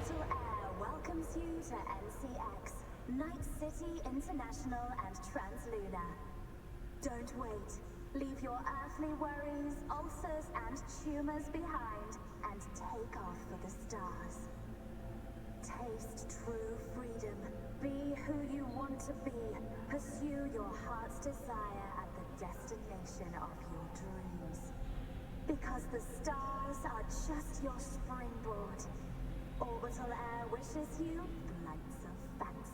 Orbital Air welcomes you to NCX, Night City International and Translunar. Don't wait. Leave your earthly worries, ulcers, and tumors behind and take off for the stars. Taste true freedom. Be who you want to be. Pursue your heart's desire at the destination of your dreams. Because the stars are just your springboard. Orbital Air wishes you flights of fancy.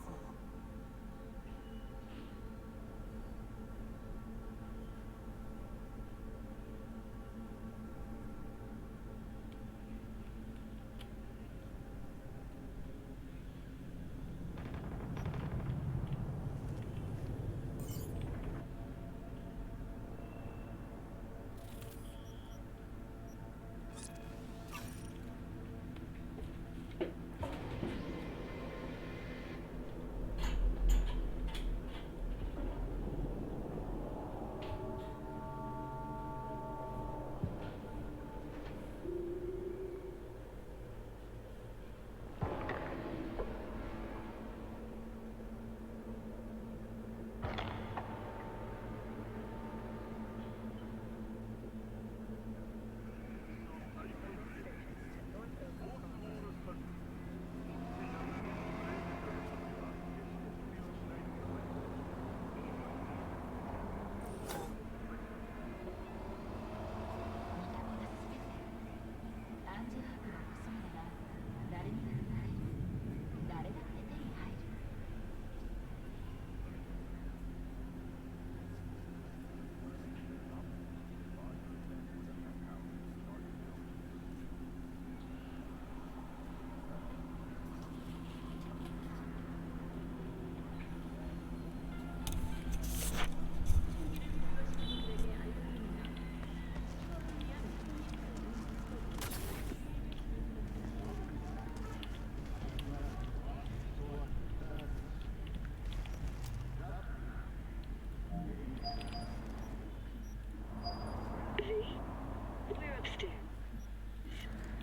We're upstairs.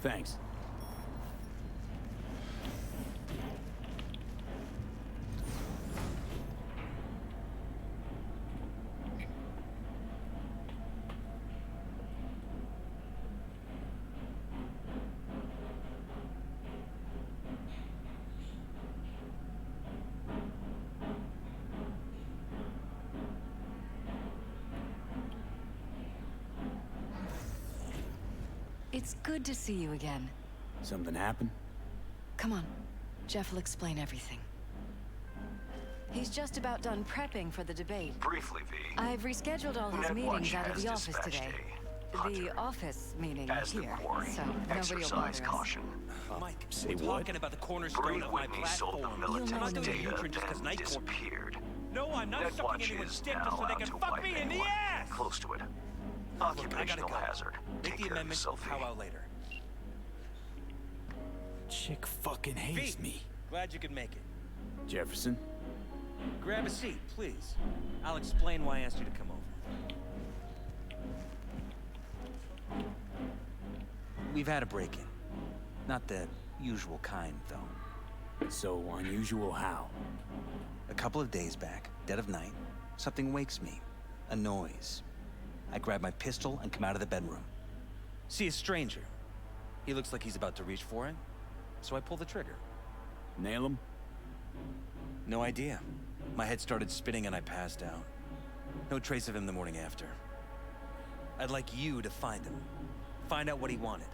Thanks. It's good to see you again. Something happened? Come on. Jeff will explain everything. He's just about done prepping for the debate. Briefly, V. I've rescheduled all his meetings out of the office today. The hunter. office meeting As the here, quarry, so nobody will exercise bother us. caution. Mike, Say we're what? talking about the cornerstone Bree of my Whitney sold the platform. militant You'll know data, when you're just 'cause then Night Court- disappeared. No, I'm not sucking Netwatch anyone's is dick just so now they out can to fuck wipe me in the anyone ass! close to it. Look, I gotta Occupational go. hazard. Make Take the care of amendment, yourself, V. how out later. Chick fucking hates V, me. glad you could make it. Jefferson? Grab a seat, please. I'll explain why I asked you to come over. We've had a break-in. Not the usual kind, though. So unusual how? A couple of days back, dead of night, something wakes me. A noise. I grab my pistol and come out of the bedroom. See a stranger. He looks like he's about to reach for it, so I pull the trigger. Nail him? No idea. My head started spinning and I passed out. No trace of him the morning after. I'd like you to find him. Find out what he wanted.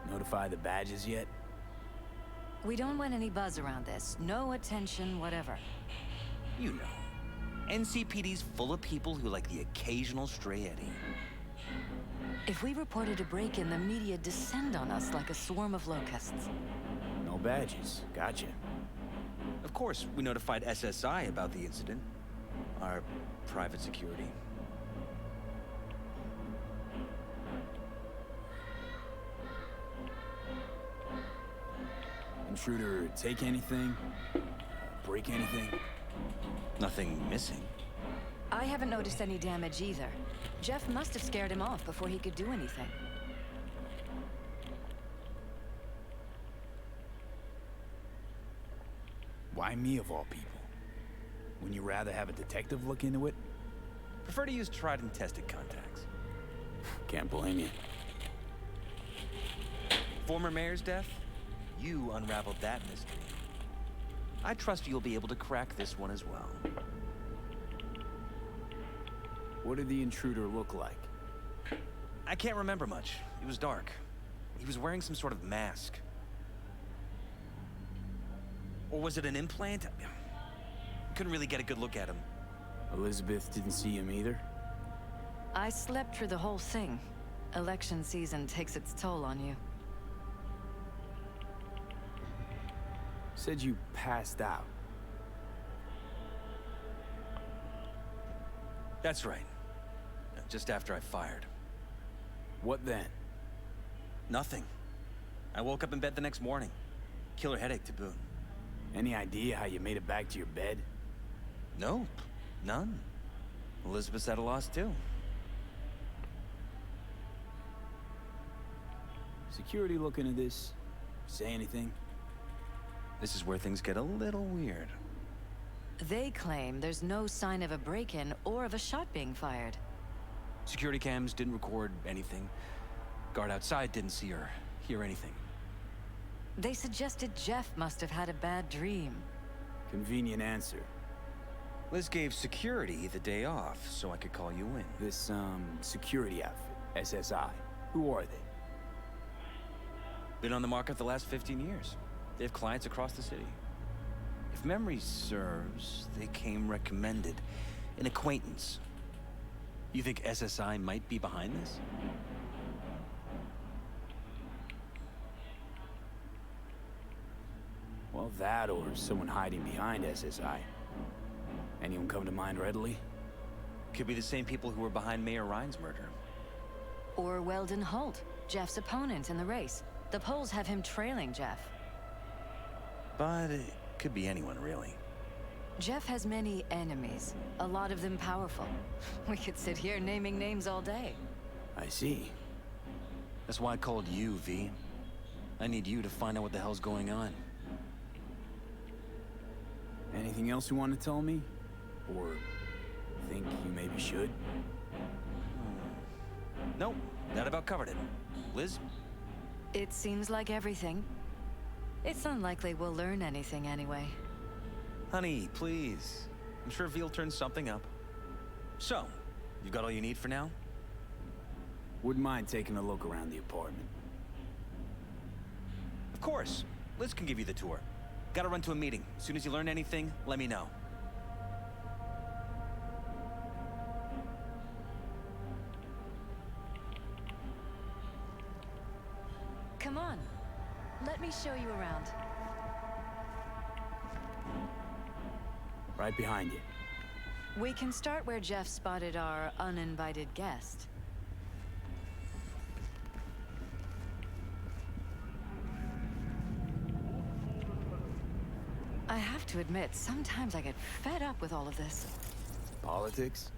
Notify the badges yet? We don't want any buzz around this. No attention, whatever. You know. NCPD's full of people who like the occasional stray eddy. If we reported a break-in, the media descend on us like a swarm of locusts. No badges. Gotcha. Of course, we notified SSI about the incident. Our private security. Intruder take anything? Break anything? Nothing missing. I haven't noticed any damage either. Jeff must have scared him off before he could do anything. Why me of all people? Wouldn't you rather have a detective look into it? Prefer to use tried and tested contacts. Can't blame you. Former mayor's death? You unraveled that mystery. I trust you'll be able to crack this one as well. What did the intruder look like? I can't remember much. It was dark. He was wearing some sort of mask. Or was it an implant? Couldn't really get a good look at him. Elizabeth didn't see him either? I slept through the whole thing. Election season takes its toll on you. Said you passed out. That's right. Just after I fired. What then? Nothing. I woke up in bed the next morning. Killer headache to boot. Any idea how you made it back to your bed? Nope. None. Elizabeth's at a loss too. Security look into this? Say anything? This is where things get a little weird. They claim there's no sign of a break-in or of a shot being fired. Security cams didn't record anything. Guard outside didn't see or hear anything. They suggested Jeff must have had a bad dream. Convenient answer. Liz gave security the day off so I could call you in. This, security outfit, SSI. Who are they? Been on the market the last 15 years. They have clients across the city. If memory serves, they came recommended. An acquaintance. You think SSI might be behind this? Well, that or someone hiding behind SSI. Anyone come to mind readily? Could be the same people who were behind Mayor Ryan's murder. Or Weldon Holt, Jeff's opponent in the race. The polls have him trailing Jeff. But it could be anyone, really. Jeff has many enemies, a lot of them powerful. We could sit here naming names all day. I see. That's why I called you, V. I need you to find out what the hell's going on. Anything else you want to tell me? Or think you maybe should? Nope, that about covered it. Liz? It seems like everything. It's unlikely we'll learn anything anyway. Honey, please. I'm sure V'll turn something up. So, you got all you need for now? Wouldn't mind taking a look around the apartment. Of course. Liz can give you the tour. Gotta run to a meeting. As soon as you learn anything, let me know. Come on. Let me show you around. Right behind you. We can start where Jeff spotted our uninvited guest. I have to admit, sometimes I get fed up with all of this. Politics?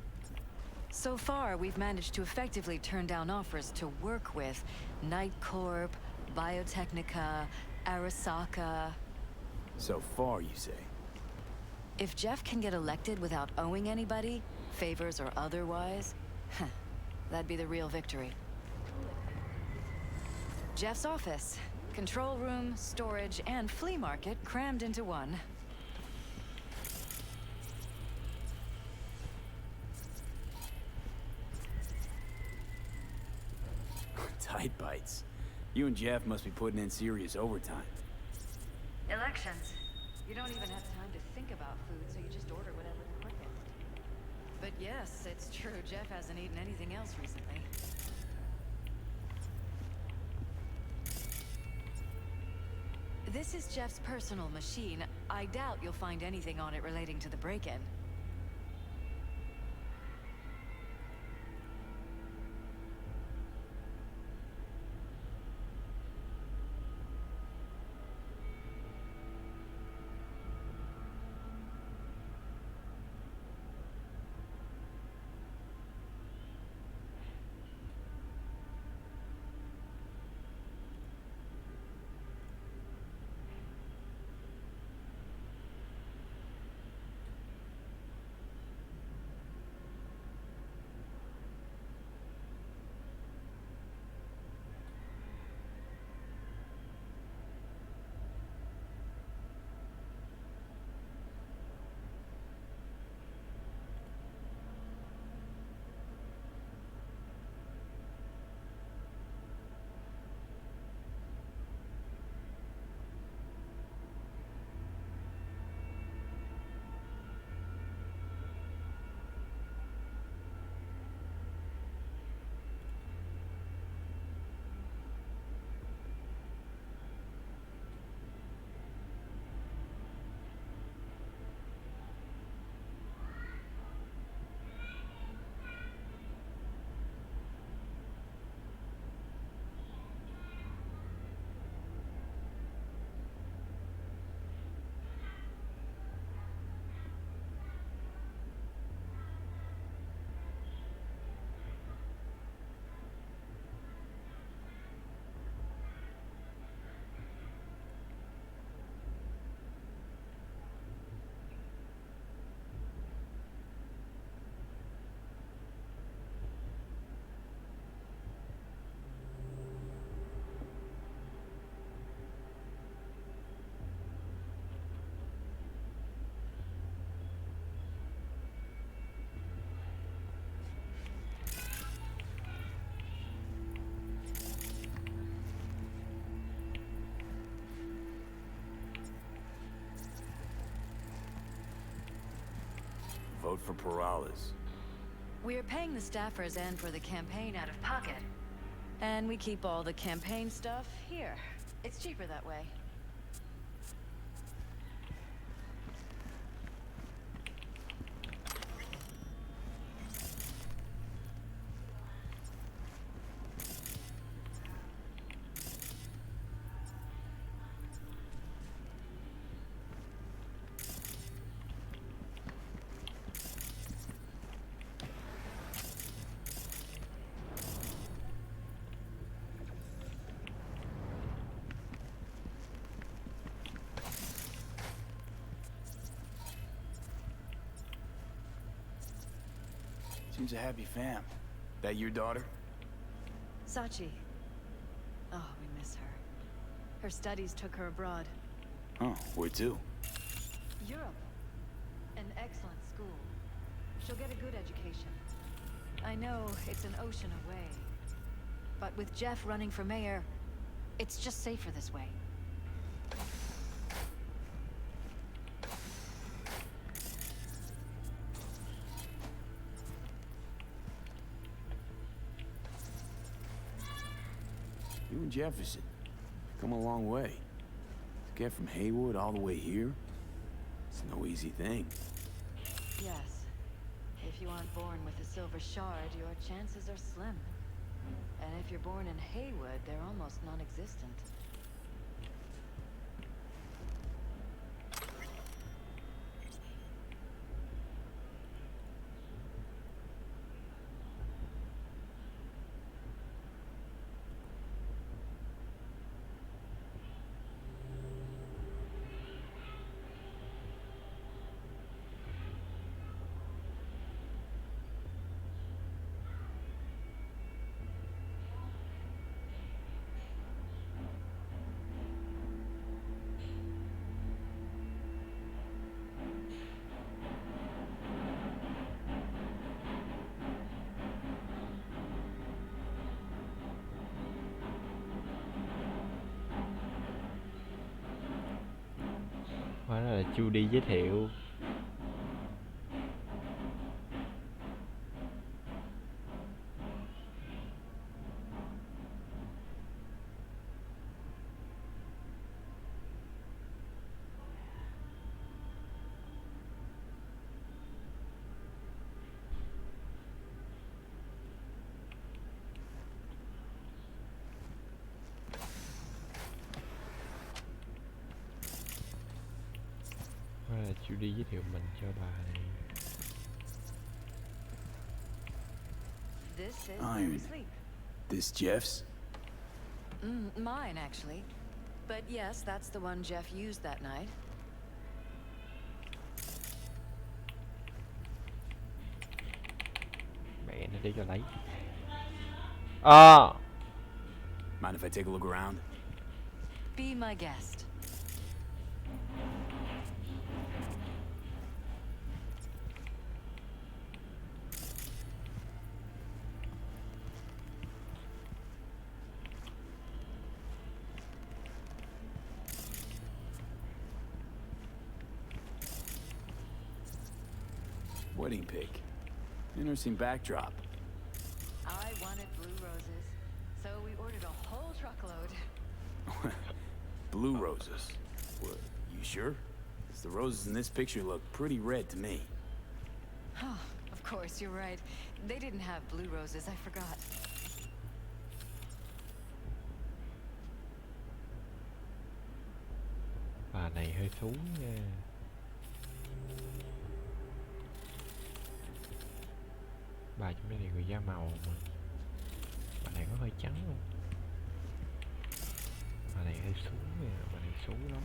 So far, we've managed to effectively turn down offers to work with Night Corp, Biotechnica, Arasaka. So far, you say? If Jeff can get elected without owing anybody, favors or otherwise, that'd be the real victory. Jeff's office. Control room, storage, and flea market crammed into one. Tight bites. You and Jeff must be putting in serious overtime. Elections. You don't even have time to think about food, so you just order whatever's quickest. But yes, it's true, Jeff hasn't eaten anything else recently. This is Jeff's personal machine. I doubt you'll find anything on it relating to the break-in. vote for Perales. We're paying the staffers and for the campaign out of pocket. And we keep all the campaign stuff here. It's cheaper that way. Seems a happy fam. That your daughter? Sachi. Oh, we miss her. Her studies took her abroad. Oh, where to? Europe. An excellent school. She'll get a good education. I know it's an ocean away. But with Jeff running for mayor, it's just safer this way. You and Jefferson. Come a long way. To get from Haywood all the way here, it's no easy thing. Yes. If you aren't born with a silver shard, your chances are slim. And if you're born in Haywood, they're almost non-existent. Hóa ra là Chu đi giới thiệu. Hóa ra là Chu đi giới thiệu mình cho bà này. This is Iron. where we sleep. This Jeff's? Mine, actually. But yes, that's the one Jeff used that night. Mẹ nó đi cho lấy. À! Mind if I take a look around? Be my guest. Wedding pic. Interesting backdrop. I wanted blue roses, so we ordered a whole truckload. Blue roses. What, you sure? 'Cause the roses in this picture look pretty red to me. Oh, of course, you're right. They didn't have blue roses, I forgot. Bà này hơi xú nha. Bà trong đây thì người da màu mà. Bà này có hơi trắng không? Bà này hơi xú nha, bà này xú lắm.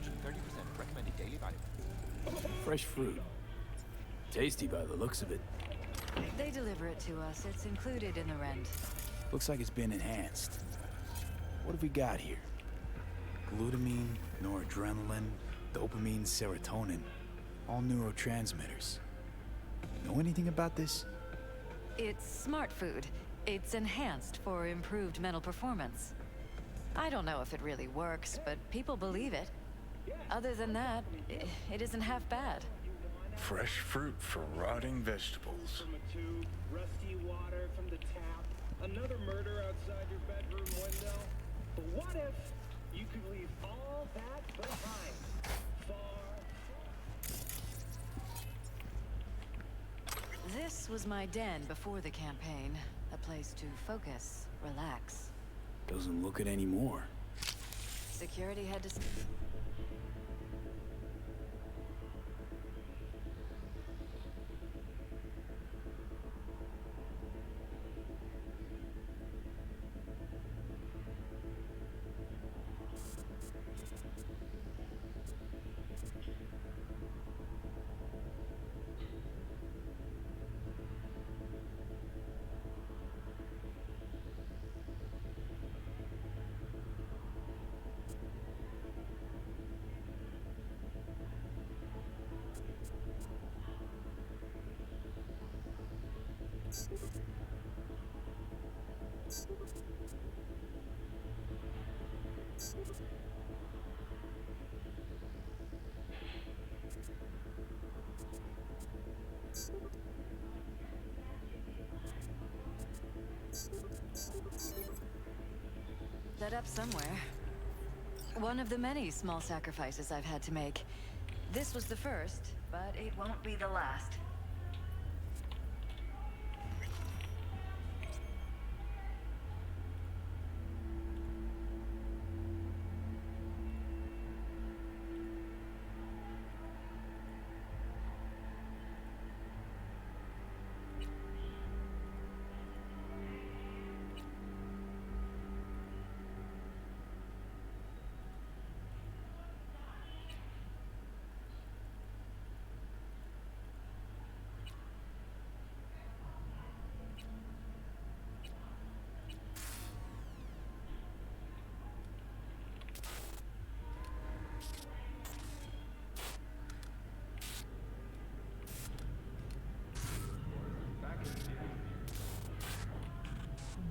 130% recommended daily vitamin. Fresh fruit. Tasty by the looks of it. They deliver it to us. It's included in the rent. Looks like it's been enhanced. What have we got here? Glutamine, noradrenaline, dopamine, serotonin. All neurotransmitters. Know anything about this? It's smart food. It's enhanced for improved mental performance. I don't know if it really works, but people believe it. Other than that, it isn't half bad. Fresh fruit for rotting vegetables. From a tube, rusty water from the tap, another murder outside your bedroom window. But what if you could leave all that behind? This was my den before the campaign. A place to focus, relax. Doesn't look it anymore. Security had to... Set up somewhere. One of the many small sacrifices I've had to make. This was the first, but it won't be the last.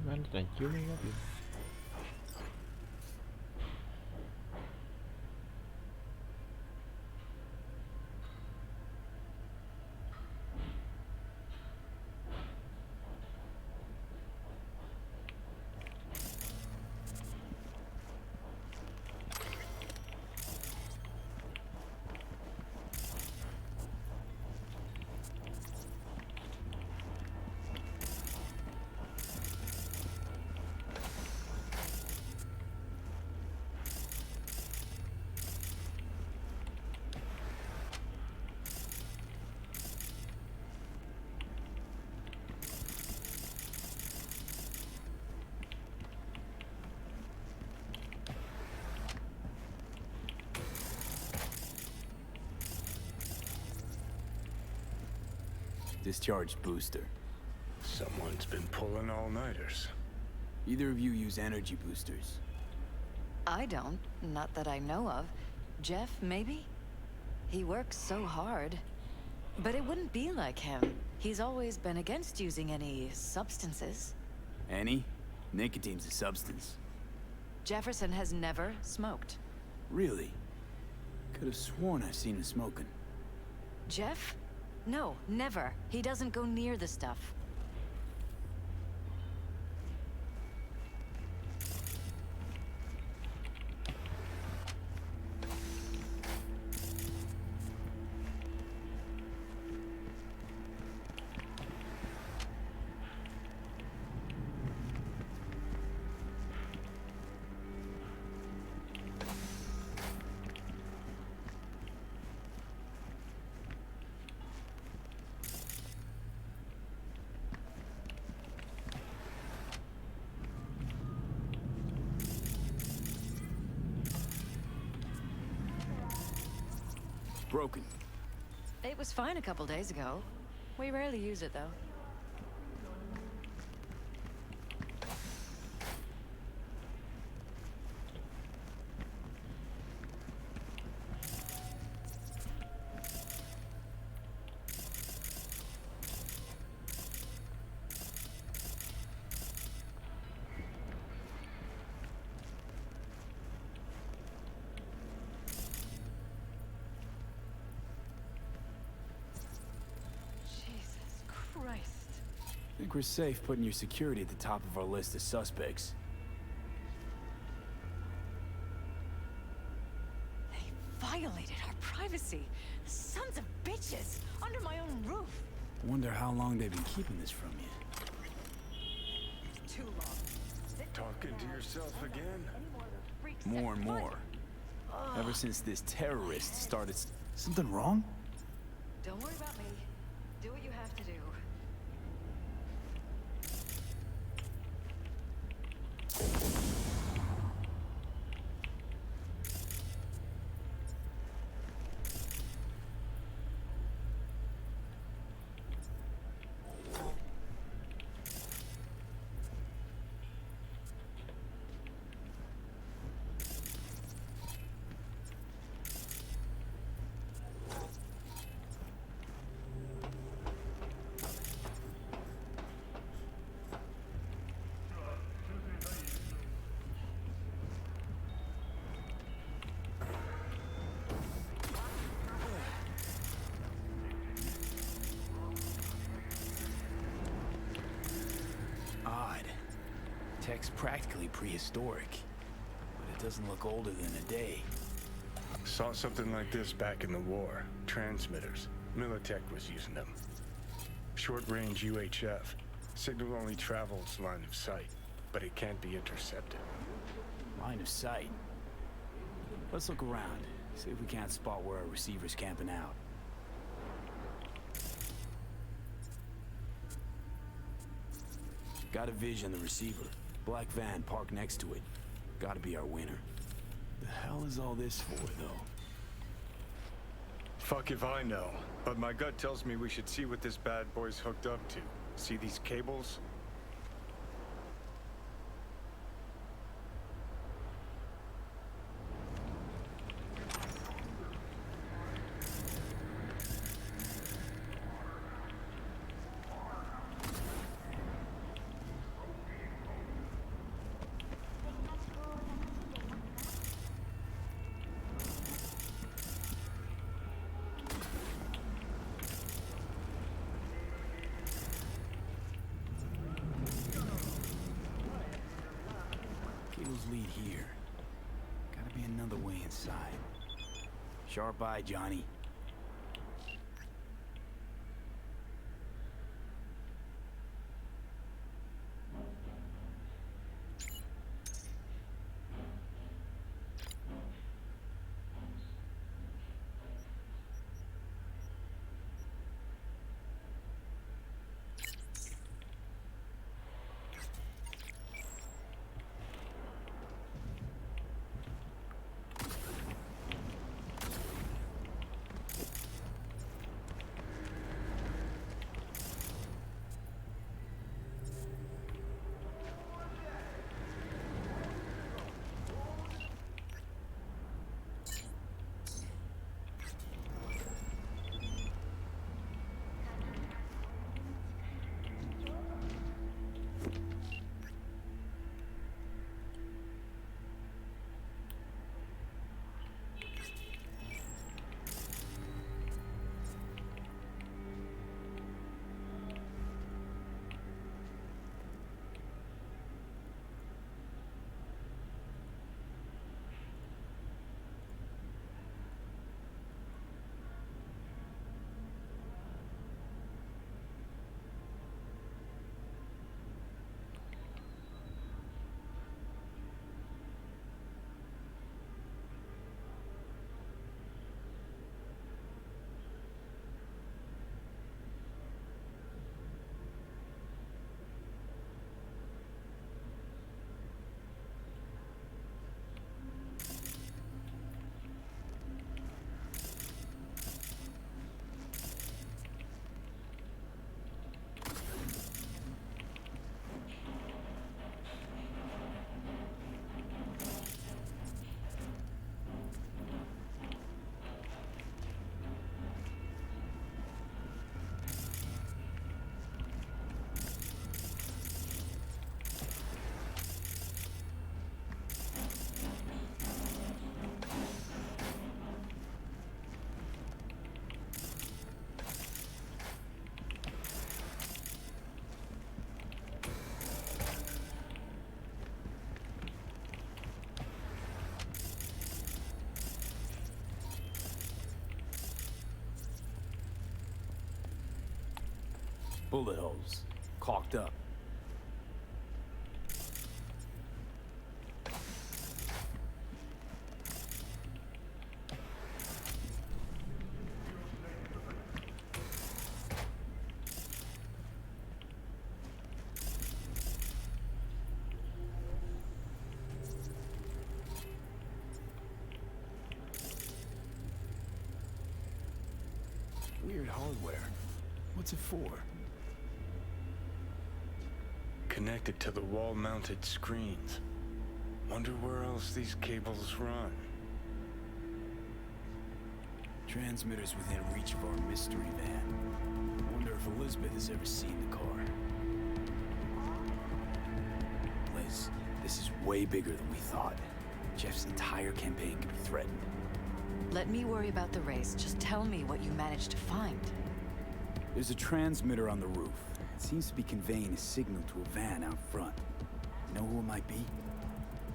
Anh toàn chiếu mấy góc gì. Discharged booster. Someone's been pulling all-nighters. Either of you use energy boosters? I don't. Not that I know of. Jeff, maybe? He works so hard. But it wouldn't be like him. He's always been against using any substances. Any? Nicotine's a substance. Jefferson has never smoked. Really? Could have sworn I've seen him smoking. Jeff? No, never. He doesn't go near the stuff. broken. It was fine a couple days ago. We rarely use it, though. Jesus Christ. I think we're safe putting your security at the top of our list of suspects. They violated our privacy. Sons of bitches! Under my own roof! Wonder how long they've been keeping this from you. Too long. Talking to yourself again? More and more. Ever since this terrorist started... Something wrong? Don't worry about me. Do what you have to do. Odd. Tech's practically prehistoric. But it doesn't look older than a day. Saw something like this back in the war. Transmitters. Militech was using them. Short-range UHF. Signal only travels line of sight, but it can't be intercepted. Line of sight. Let's look around. See if we can't spot where our receiver's camping out. Got a vision of the receiver. Black van parked next to it. Gotta be our winner. The hell is all this for, though? Fuck if I know, but my gut tells me we should see what this bad boy's hooked up to. See these cables? Cables lead here. Gotta be another way inside. Sharp eye, Johnny. Bullet holes. Caulked up. Weird hardware. What's it for? Connected to the wall-mounted screens. Wonder where else these cables run. Transmitters within reach of our mystery van. Wonder if Elizabeth has ever seen the car. Liz, this is way bigger than we thought. Jeff's entire campaign could be threatened. Let me worry about the race. Just tell me what you managed to find. There's a transmitter on the roof. It seems to be conveying a signal to a van out front. You know who it might be?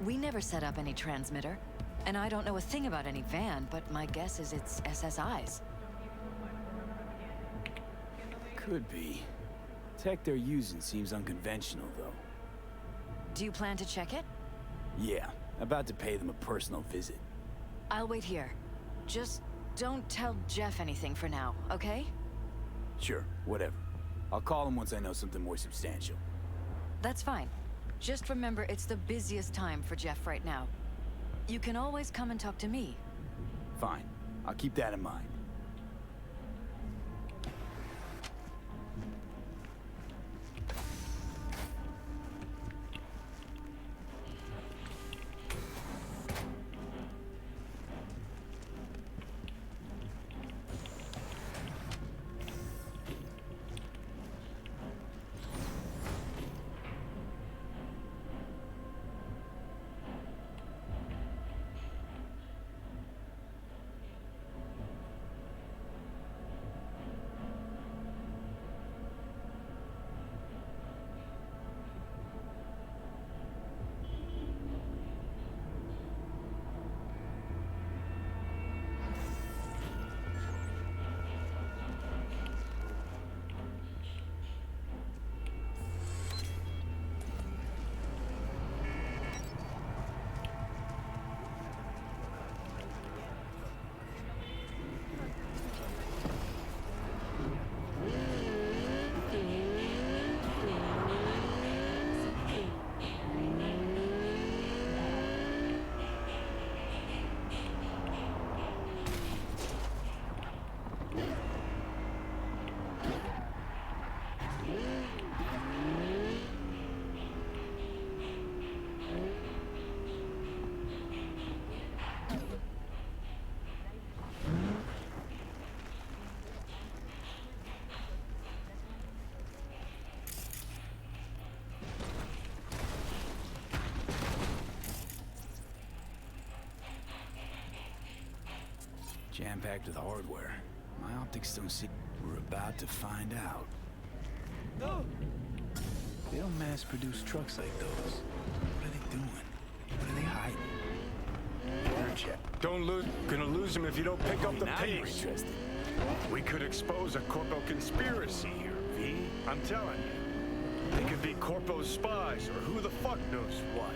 We never set up any transmitter. And I don't know a thing about any van, but my guess is it's SSI's. Could be. Tech they're using seems unconventional, though. Do you plan to check it? Yeah, about to pay them a personal visit. I'll wait here. Just don't tell Jeff anything for now, okay? Sure, whatever. I'll call him once I know something more substantial. That's fine. Just remember it's the busiest time for Jeff right now. You can always come and talk to me. Fine. I'll keep that in mind. Jam-packed with hardware. My optics don't see... We're about to find out. No! They don't mass-produce trucks like those. What are they doing? What are they hiding? Check. Don't lose... Gonna lose him if you don't pick up the Now you're pace. interested. We could expose a Corpo conspiracy here, V. I'm telling you. They could be Corpo's spies, or who the fuck knows what.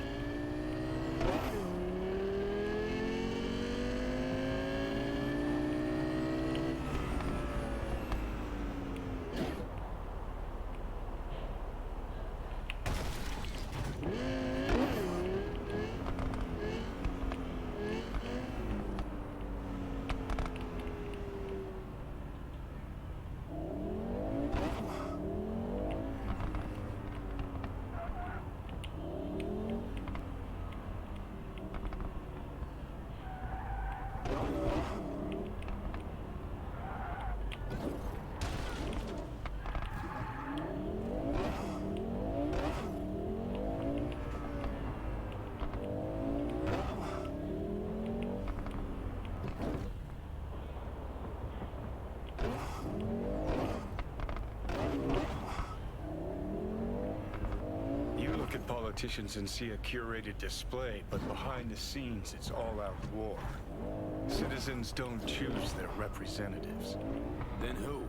Politicians and see a curated display, but behind the scenes it's all-out war. Citizens don't choose their representatives. Then who?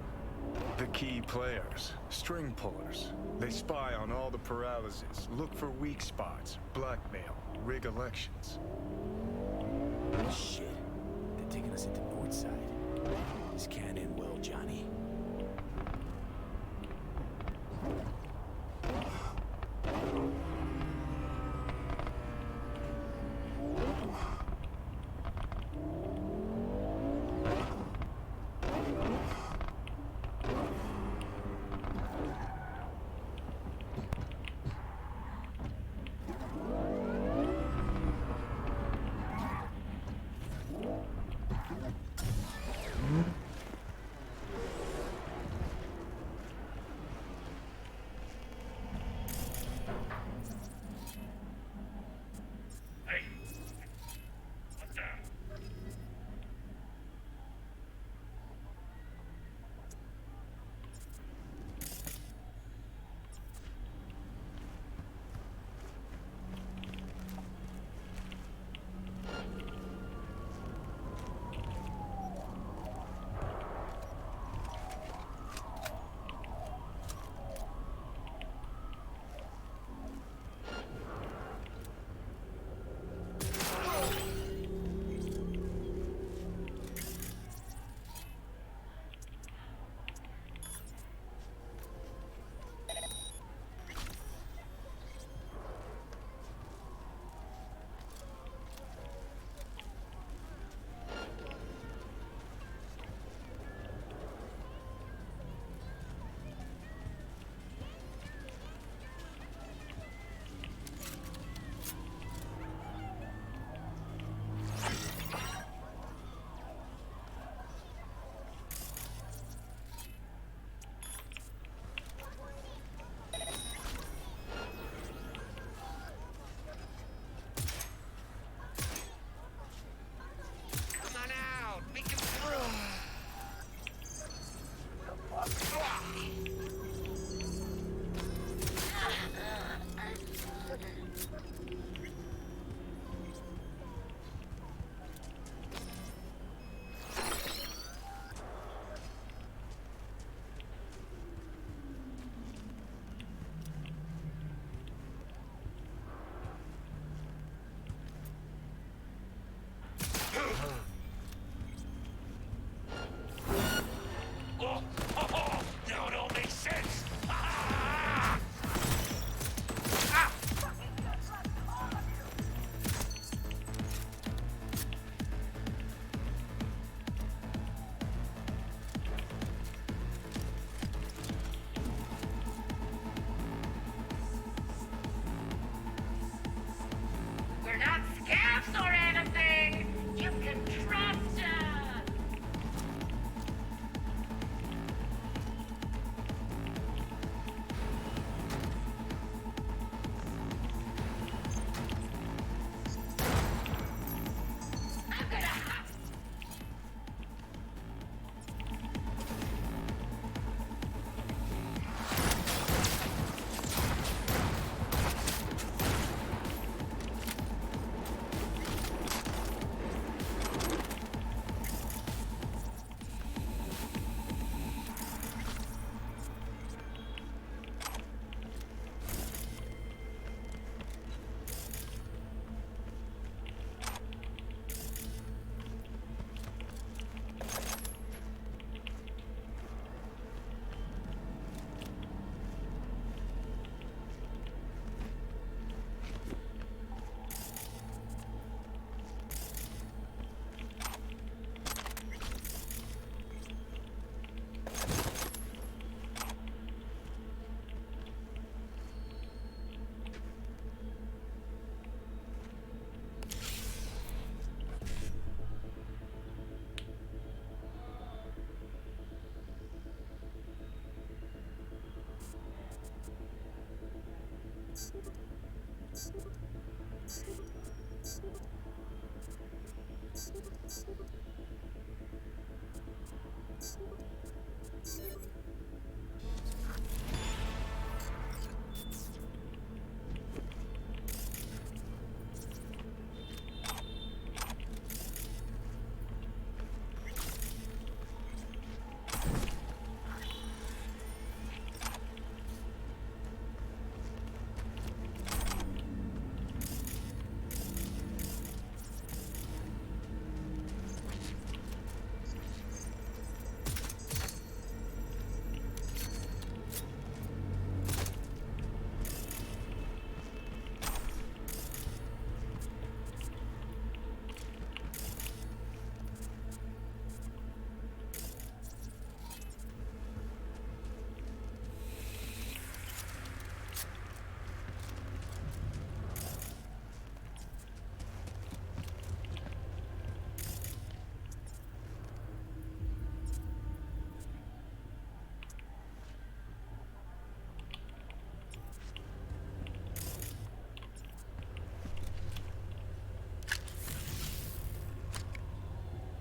The key players, string pullers. They spy on all the paralyses, look for weak spots, blackmail, rig elections. Shit. They're taking us into Northside. This can't end well, Johnny.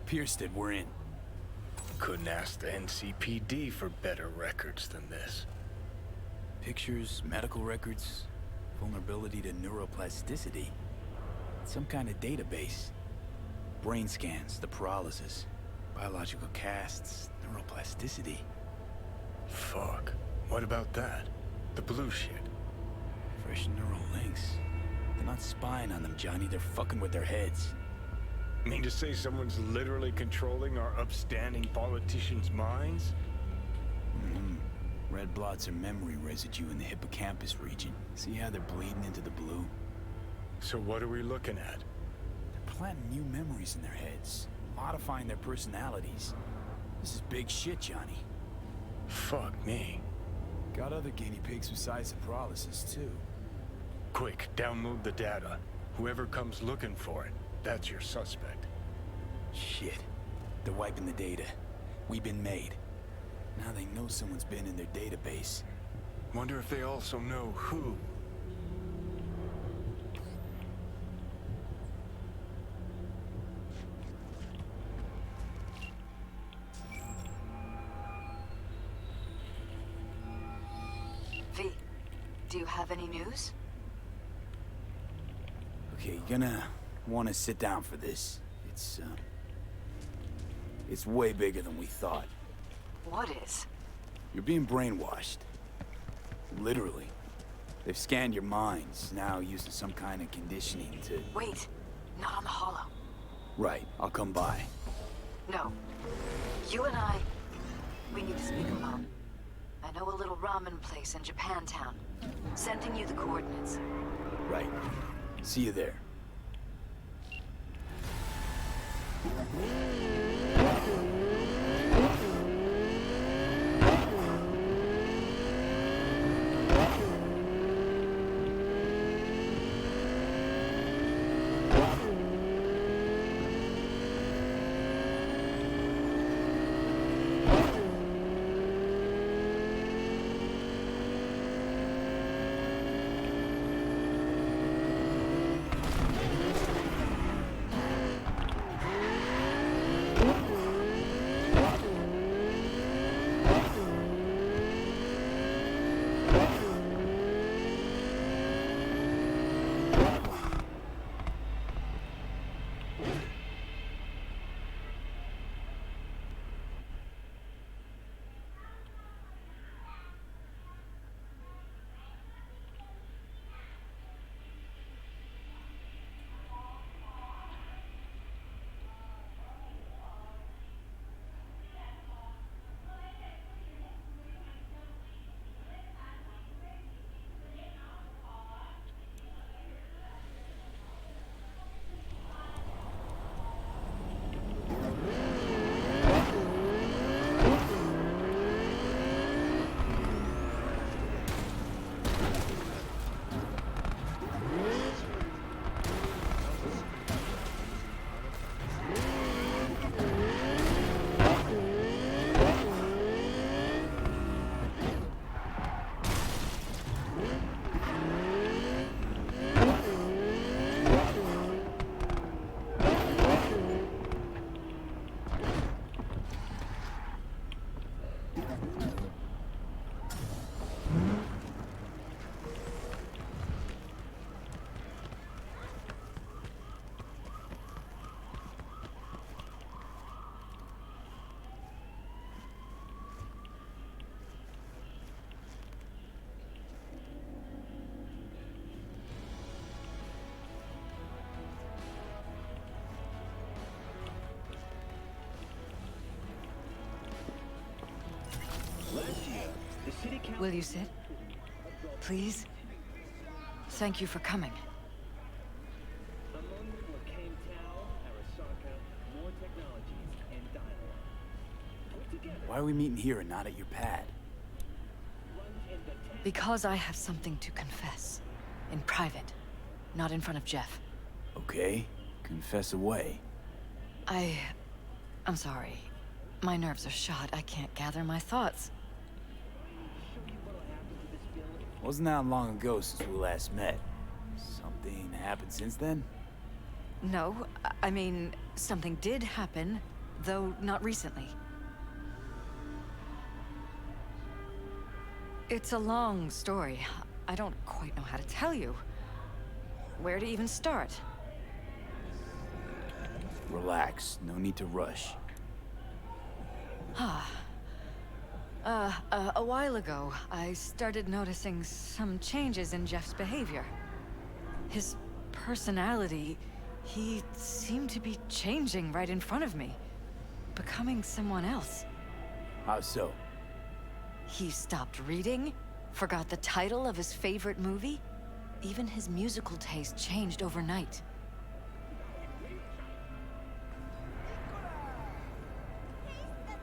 pierced it, we're in. Couldn't ask the NCPD for better records than this. Pictures, medical records, vulnerability to neuroplasticity. Some kind of database. Brain scans, the paralysis, biological casts, neuroplasticity. Fuck. What about that? The blue shit. Fresh neural links. They're not spying on them, Johnny. They're fucking with their heads. Mean to say someone's literally controlling our upstanding politicians' minds? Mm-hmm. Red blots are memory residue in the hippocampus region. See how they're bleeding into the blue? So what are we looking at? They're planting new memories in their heads, modifying their personalities. This is big shit, Johnny. Fuck me. Got other guinea pigs besides the paralysis, too. Quick, download the data. Whoever comes looking for it, that's your suspect. Shit. They're wiping the data. We've been made. Now they know someone's been in their database. Wonder if they also know who. V, do you have any news? Okay, you're gonna want to sit down for this. It's way bigger than we thought. What is? You're being brainwashed. Literally. They've scanned your minds, now using some kind of conditioning to... Wait, not on the hollow. Right, I'll come by. No. You and I, we need to speak alone. I know a little ramen place in Japantown. Sending you the coordinates. Right. See you there. Will you sit? Please? Thank you for coming. Among them were Tao, Arasaka, more technologies, and dialogue. Put together, Why are we meeting here and not at your pad? run in the tech. Because I have something to confess. In private. Not in front of Jeff. Okay, confess away. I'm sorry. My nerves are shot. I can't gather my thoughts. Wasn't that long ago since we last met? Something happened since then? No, I mean, something did happen. though not recently. It's a long story. I don't quite know how to tell you. Where to even start? Relax. No need to rush. A while ago, I started noticing some changes in Jeff's behavior. His personality, he seemed to be changing right in front of me. Becoming someone else. How so? He stopped reading, forgot the title of his favorite movie. Even his musical taste changed overnight.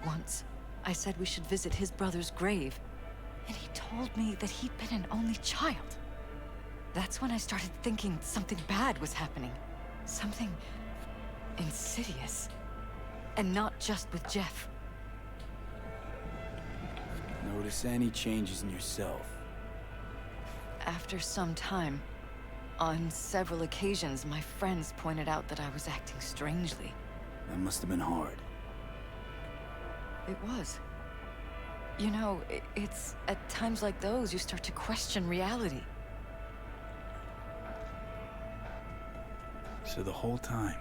Once, I said we should visit his brother's grave, and he told me that he'd been an only child. That's when I started thinking something bad was happening. Something insidious. And not just with Jeff. Notice any changes in yourself? After some time, on several occasions, my friends pointed out that I was acting strangely. That must have been hard. It was. You know, it's at times like those you start to question reality. So the whole time,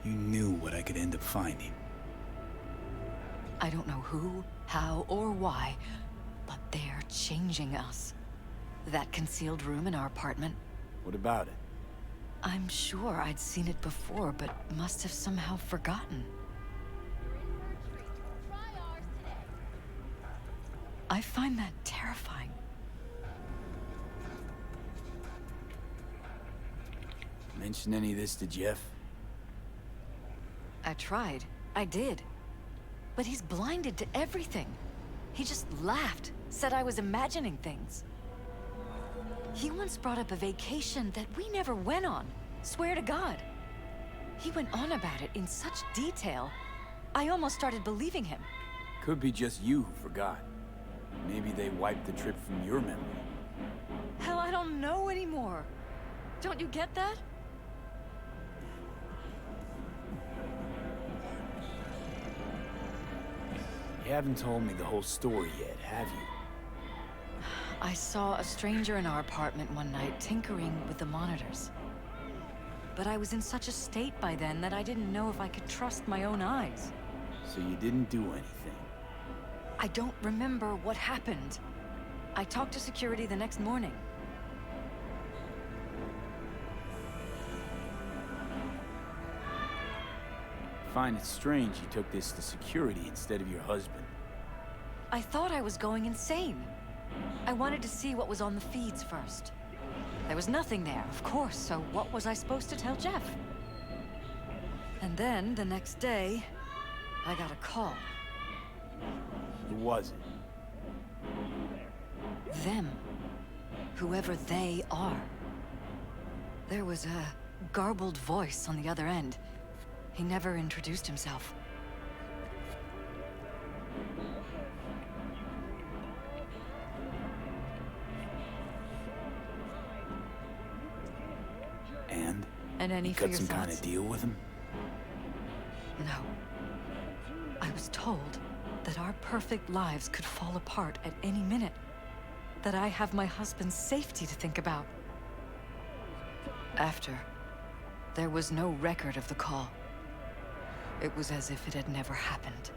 you knew what I could end up finding. I don't know who, how, or why, but they're changing us. That concealed room in our apartment, What about it? I'm sure I'd seen it before, but must have somehow forgotten. I find that terrifying. Mention any of this to Jeff? I tried. I did. But he's blinded to everything. He just laughed, said I was imagining things. He once brought up a vacation that we never went on. Swear to God. He went on about it in such detail, I almost started believing him. Could be just you who forgot. Maybe they wiped the trip from your memory. Hell, I don't know anymore. Don't you get that? You haven't told me the whole story yet, have you? I saw a stranger in our apartment one night tinkering with the monitors. But I was in such a state by then that I didn't know if I could trust my own eyes. So you didn't do anything? I don't remember what happened. I talked to security the next morning. Find it strange you took this to security instead of your husband. I thought I was going insane. I wanted to see what was on the feeds first. There was nothing there, of course, so what was I supposed to tell Jeff? And then, the next day, I got a call. Who was it? Them. Whoever they are. There was a garbled voice on the other end. He never introduced himself. And any you for got your some thoughts? kind of deal with him? No. I was told that our perfect lives could fall apart at any minute. That I have my husband's safety to think about. After, there was no record of the call. It was as if it had never happened.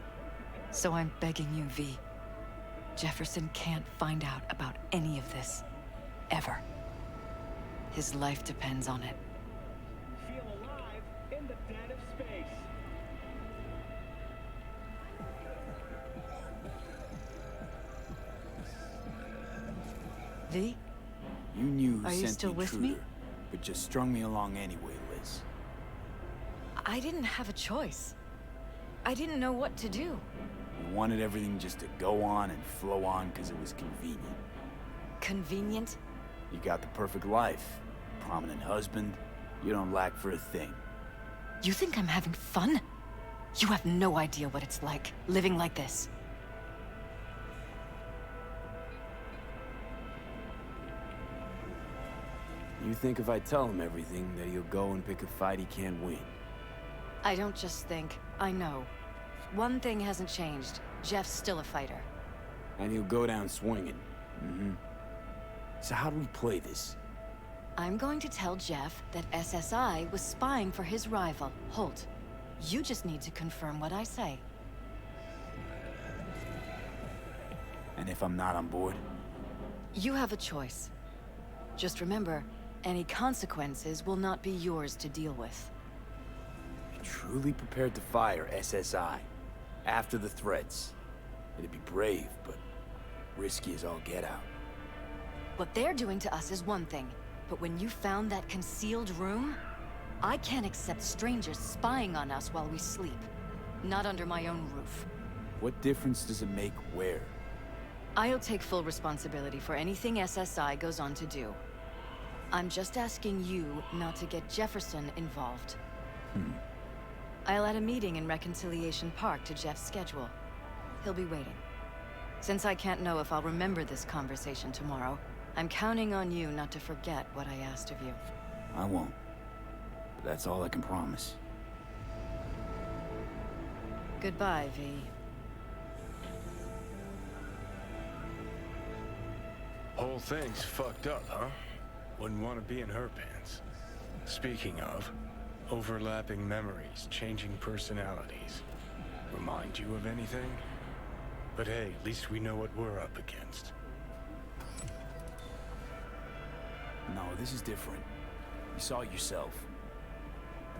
So I'm begging you, V. Jefferson can't find out about any of this. Ever. His life depends on it. Feel alive in the dead of space. V? You knew who Are you sent still the with intruder, me? but just strung me along anyway, Liz. I didn't have a choice. I didn't know what to do. You wanted everything just to go on and flow on because it was convenient. Convenient? You got the perfect life. Prominent husband. You don't lack for a thing. You think I'm having fun? You have no idea what it's like, living like this. You think if I tell him everything, that he'll go and pick a fight he can't win? I don't just think, I know. One thing hasn't changed. Jeff's still a fighter. And he'll go down swinging. Mm-hmm. So how do we play this? I'm going to tell Jeff that SSI was spying for his rival, Holt. You just need to confirm what I say. And if I'm not on board? You have a choice. Just remember, any consequences will not be yours to deal with. Truly prepared to fire SSI after the threats. It'd be brave, but risky as all get out. What they're doing to us is one thing, but when you found that concealed room, I can't accept strangers spying on us while we sleep. Not under my own roof. What difference does it make where? I'll take full responsibility for anything SSI goes on to do. I'm just asking you not to get Jefferson involved. I'll add a meeting in Reconciliation Park to Jeff's schedule. He'll be waiting. Since I can't know if I'll remember this conversation tomorrow, I'm counting on you not to forget what I asked of you. I won't. But that's all I can promise. Goodbye, V. Whole thing's fucked up, huh? Wouldn't want to be in her pants. Speaking of, overlapping memories, changing personalities. Remind you of anything? But hey, at least we know what we're up against. No, this is different. You saw it yourself.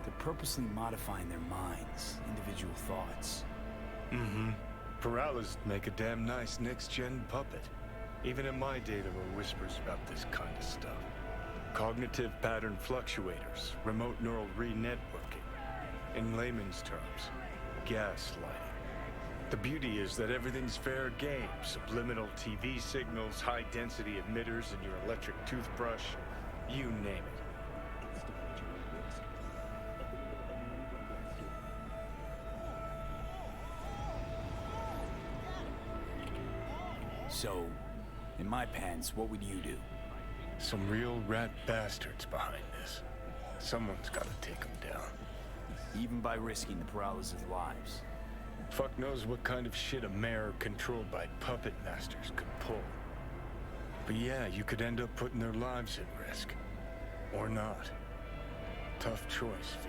They're purposely modifying their minds, individual thoughts. Mm-hmm. Peralez make a damn nice next-gen puppet. Even in my day, there were whispers about this kind of stuff. Cognitive pattern fluctuators, remote neural re-networking. In layman's terms, gaslighting. The beauty is that everything's fair game. Subliminal TV signals, high-density emitters in your electric toothbrush. You name it. So, in my pants, what would you do? Some real rat bastards behind this. Someone's gotta take them down. Even by risking the Peralez's lives. Fuck knows what kind of shit a mayor controlled by puppet masters could pull. But yeah, you could end up putting their lives at risk. Or not. Tough choice, V.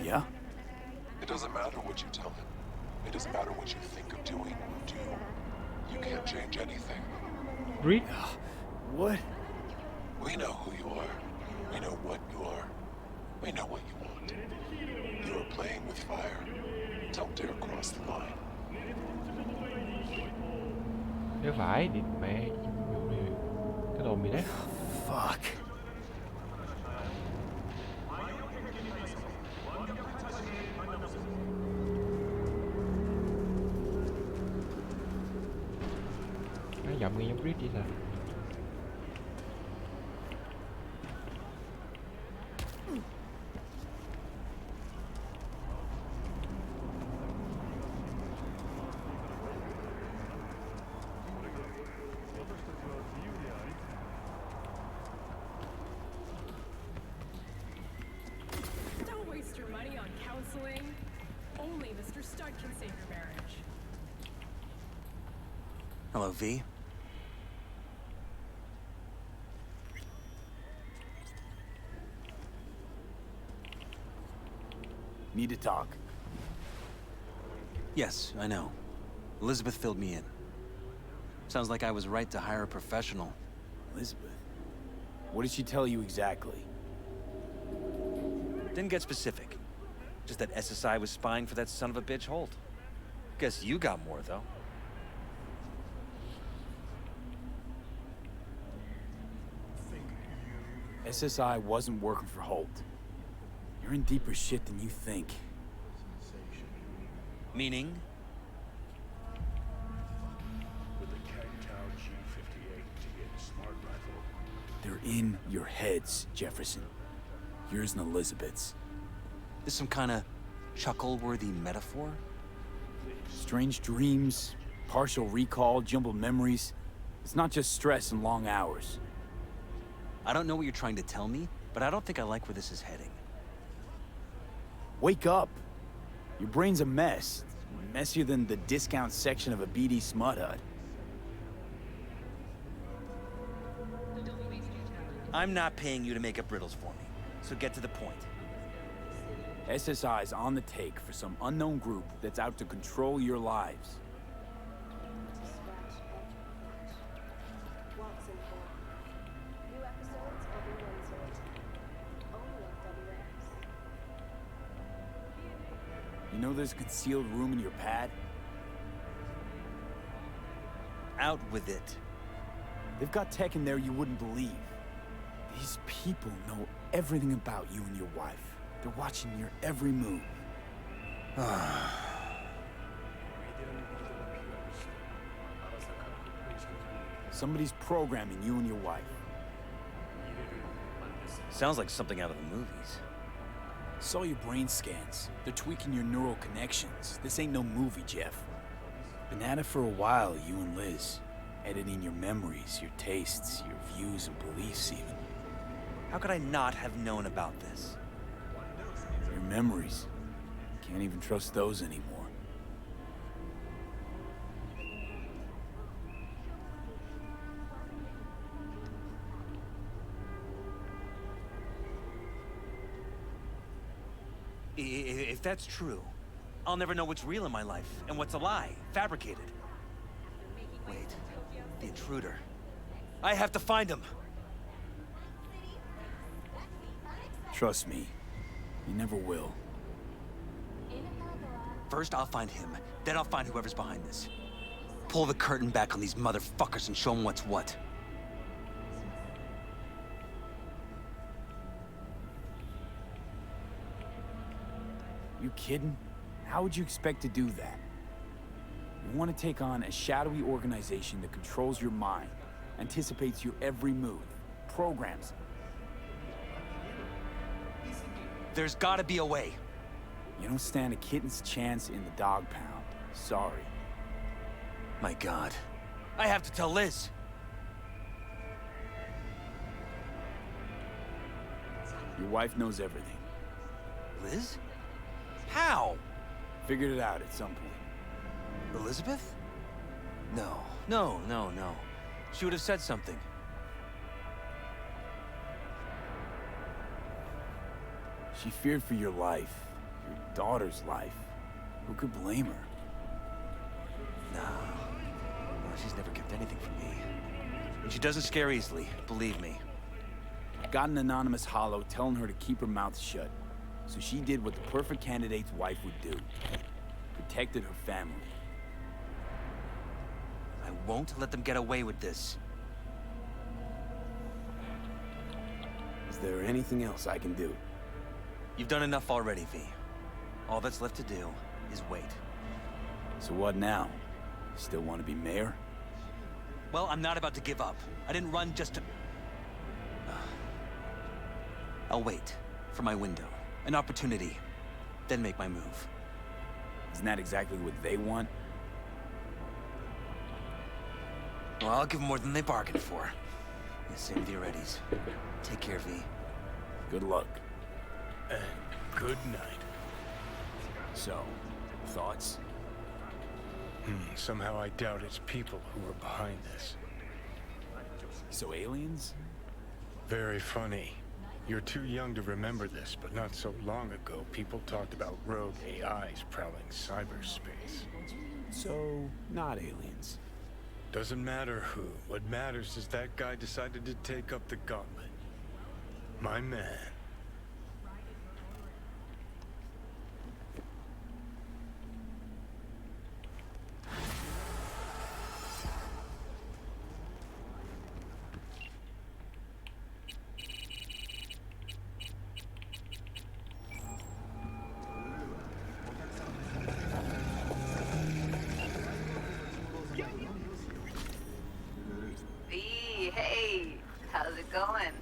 Yeah? It doesn't matter what you tell him. It doesn't matter what you think of doing or do. You can't change anything. Read? What? We know who you are. We know what you are. We know what you want. You are playing with fire. Don't dare cross the line. Nếu phải thì mẹ cái đồ mì đấy. Fuck. Nó giọng nghe giống Reed vậy sao? Mr. Stud can save your marriage. Hello, V. Need to talk. Yes, I know. Elizabeth filled me in. Sounds like I was right to hire a professional. Elizabeth? What did she tell you exactly? Didn't get specific. Just that SSI was spying for that son of a bitch Holt. Guess you got more, though. SSI wasn't working for Holt. You're in deeper shit than you think. Meaning? With a Kangtao G58 T8 smart rifle. They're in your heads, Jefferson. Yours and Elizabeth's. This some kind of chuckle-worthy metaphor? Strange dreams, partial recall, jumbled memories. It's not just stress and long hours. I don't know what you're trying to tell me, but I don't think I like where this is heading. Wake up! Your brain's a mess. Messier than the discount section of a BD smut hut. I'm not paying you to make up riddles for me, so get to the point. SSI's on the take for some unknown group that's out to control your lives. You know there's a concealed room in your pad? Out with it. They've got tech in there you wouldn't believe. These people know everything about you and your wife. They're watching your every move. Somebody's programming you and your wife. Sounds like something out of the movies. Saw your brain scans. They're tweaking your neural connections. This ain't no movie, Jeff. Been at it for a while, you and Liz. Editing your memories, your tastes, your views and beliefs even. How could I not have known about this? Your memories. Can't even trust those anymore. If that's true, I'll never know what's real in my life and what's a lie, fabricated. Wait, the intruder. I have to find him. Trust me, you never will. First, I'll find him. Then I'll find whoever's behind this. Pull the curtain back on these motherfuckers and show them what's what. You kidding? How would you expect to do that? You want to take on a shadowy organization that controls your mind, anticipates your every move, programs it. There's gotta be a way. You don't stand a kitten's chance in the dog pound. Sorry. My God. I have to tell Liz. Your wife knows everything. Liz? How? Figured it out at some point. Elizabeth? No. She would have said something. She feared for your life, your daughter's life. Who could blame her? No, she's never kept anything from me. And she doesn't scare easily, believe me. Got an anonymous hollow telling her to keep her mouth shut. So she did what the perfect candidate's wife would do. Protected her family. I won't let them get away with this. Is there anything else I can do? You've done enough already, V. All that's left to do is wait. So what now? Still want to be mayor? Well, I'm not about to give up. I didn't run just to... I'll wait for my window. An opportunity. Then make my move. Isn't that exactly what they want? Well, I'll give them more than they bargained for. Yeah, same with your Eddies. Take care, V. Good luck. And good night. So, Thoughts? Somehow I doubt it's people who are behind this. So aliens? Very funny. You're too young to remember this, but not so long ago, people talked about rogue AIs prowling cyberspace. So, not aliens. Doesn't matter who. What matters is that guy decided to take up the gauntlet. My man. Hey, how's it going?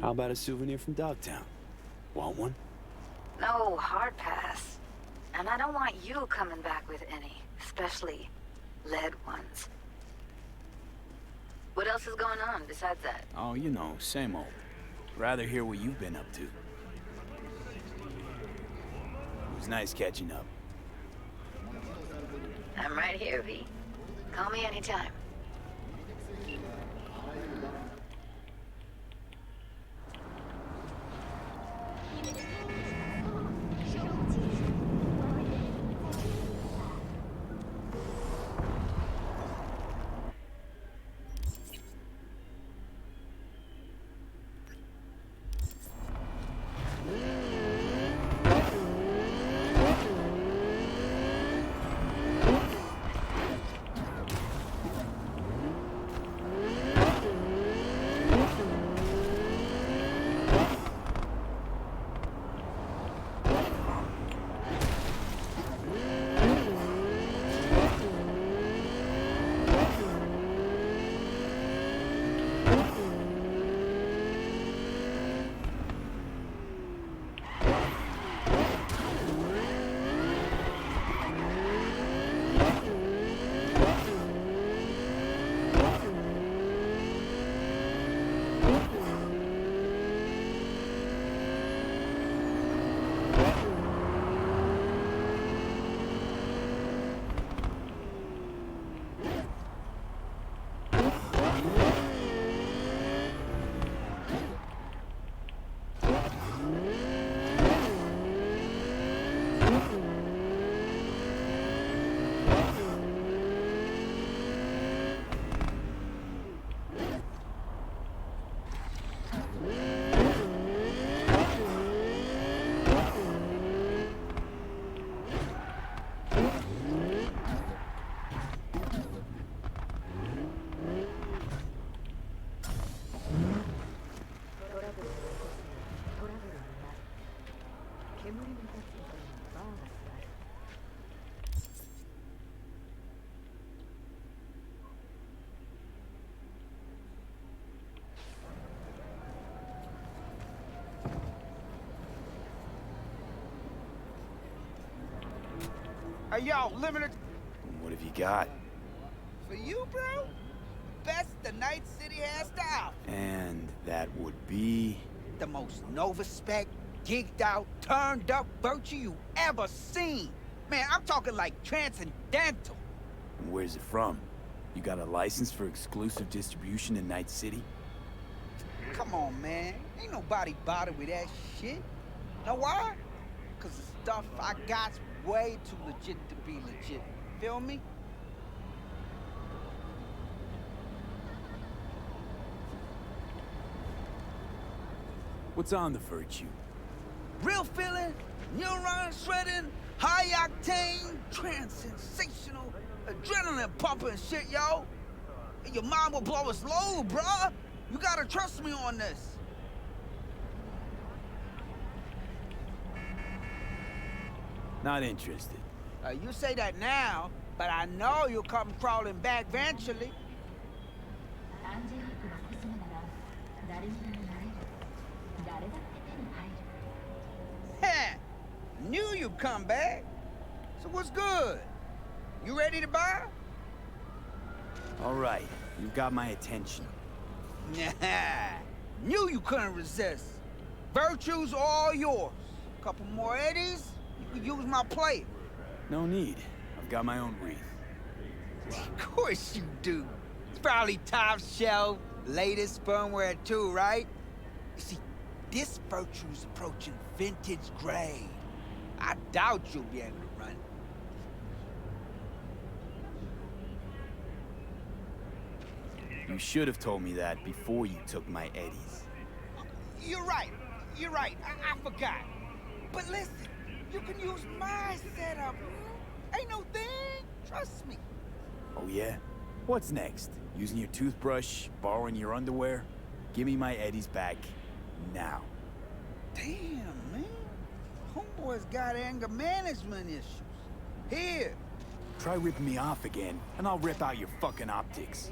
How about a souvenir from Dogtown? Want one? No, hard pass. And I don't want you coming back with any, especially lead ones. What else is going on besides that? Oh, you know, same old. Rather hear what you've been up to. It was nice catching up. I'm right here, V. Call me anytime. Hey, yo, limited What have you got? for you, bro? Best the Night City has to offer. And that would be... The most Nova-spec, geeked out, turned up virtue you ever seen. Man, I'm talking like transcendental. Where's it from? You got a license for exclusive distribution in Night City? Come on, man. Ain't nobody bothered with that shit. Know why? Cause the stuff I got's way too legit to be legit. Feel me? What's on the virtue? Real feeling, neuron shredding, high octane, trans-sensational, adrenaline pumping shit, yo. And your mind will blow its load, bruh. You gotta trust me on this. Not interested. You say that now, but I know you'll come crawling back eventually. Heh, knew you'd come back. So what's good? You ready to buy? All right, you've got my attention. Nah, knew you couldn't resist. Virtues are all yours. Couple more eddies, you can use my plate. No need. I've got my own wreath. Of course you do. It's probably top shelf, latest firmware too, right? You see, this Virtue's approaching vintage grade. I doubt you'll be able to run it. You should have told me that before you took my eddies. You're right. You're right. I forgot. But listen, you can use my setup. Ain't no thing. Trust me. Oh yeah? What's next? Using your toothbrush, borrowing your underwear? Give me my eddies back now. Damn, man. Homeboy's got anger management issues. Here. Try ripping me off again, and I'll rip out your fucking optics.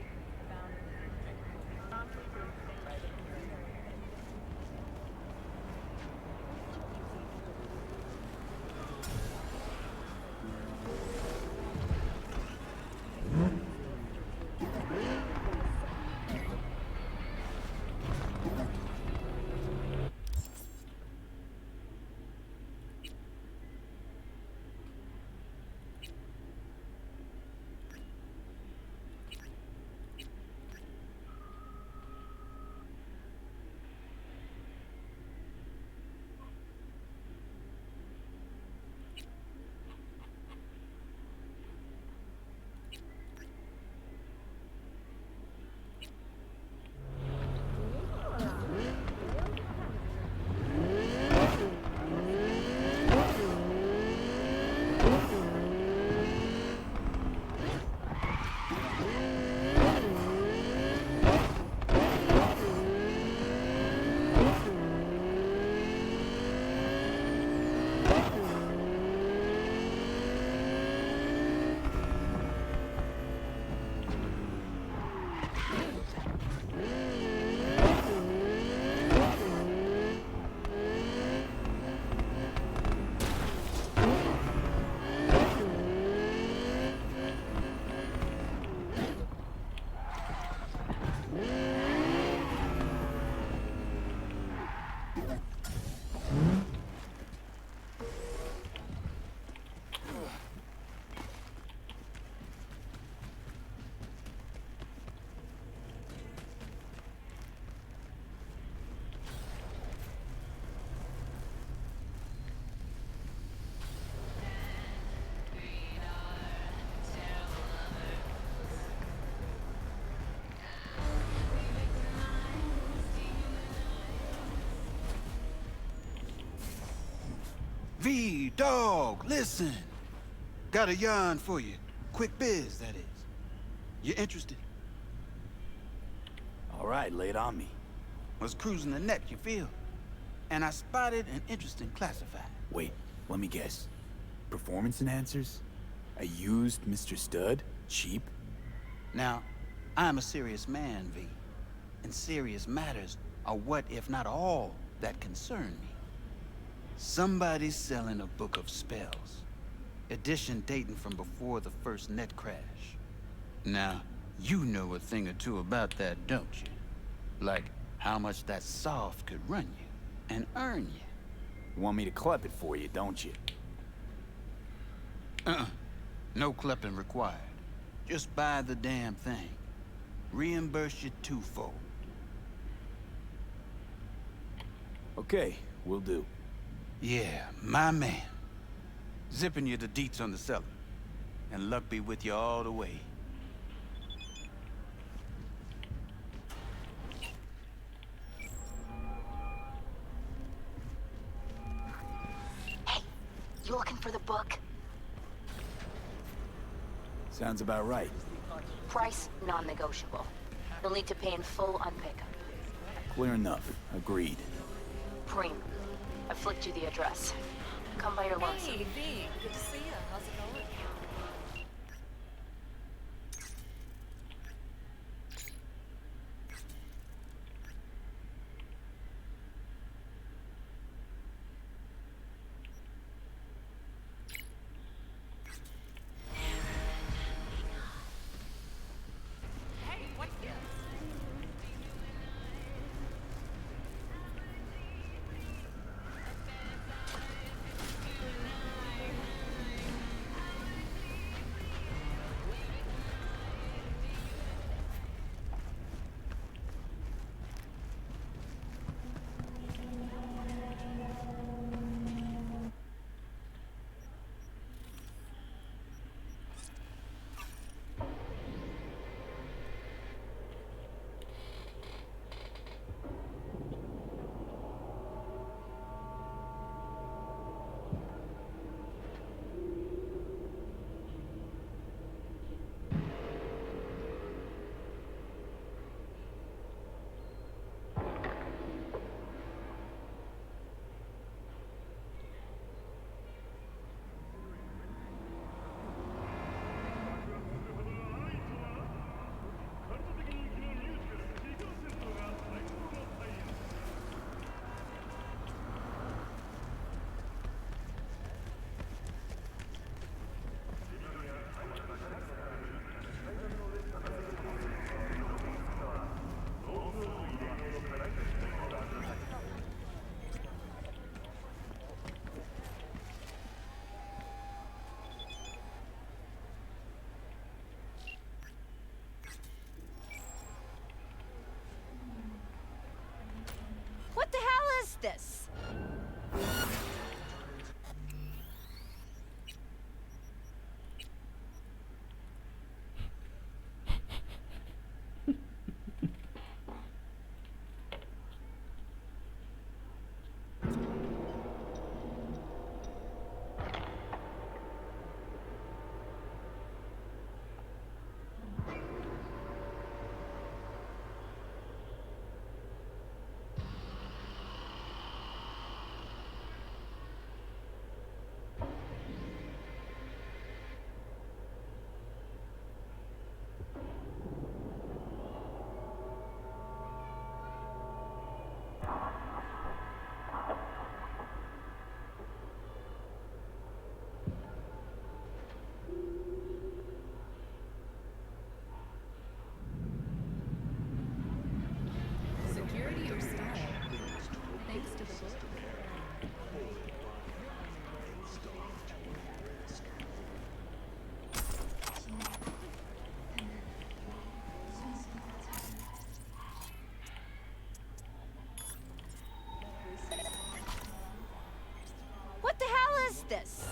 V, dog, listen. Got a yarn for you. Quick biz, that is. You interested? All right, lay it on me. Was cruising the net, you feel? And I spotted an interesting classified. Wait, let me guess. Performance enhancers? A used Mr. Stud? Cheap? Now, I'm a serious man, V. And serious matters are what, if not all, that concern me. Somebody's selling a book of spells. Edition dating from before the first net crash. Now, you know a thing or two about that, don't you? Like how much that soft could run you and earn you. Want me to clip it for you, don't you? No clipping required. Just buy the damn thing. Reimburse you twofold. Okay, will do. Yeah, my man. Zipping you the deets on the cellar. And luck be with you all the way. Hey, you looking for the book? Sounds about right. Price non-negotiable. You'll need to pay in full on pickup. Clear enough. Agreed. Preem, I flicked you the address. Come by your lonesome. Hey, V. Good to see you. How's it going? Hey, what's this? this? Security or style? Thanks to the book. What the hell is this?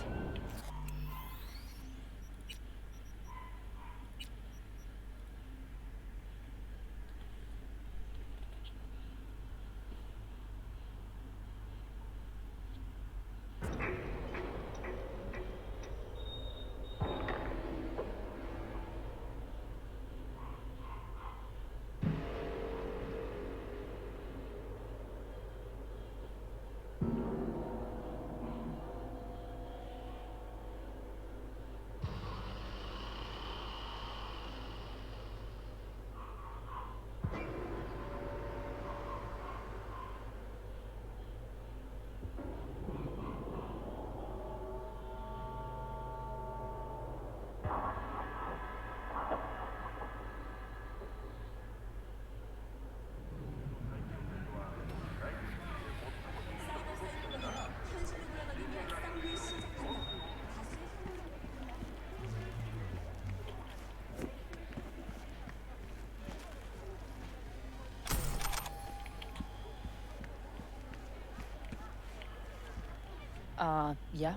Yeah?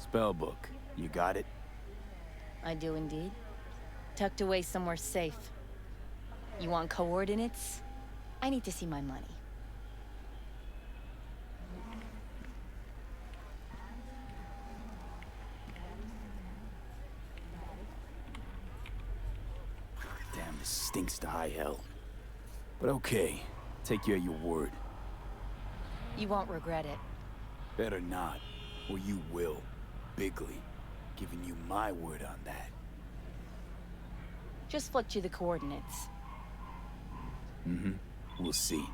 Spellbook. You got it? I do indeed. Tucked away somewhere safe. You want coordinates? I need to see my money. Damn, this stinks to high hell. But okay, take you at your word. You won't regret it. Better not, or you will. Bigly. Giving you my word on that. Just flipped you the coordinates. Mm-hmm. We'll see.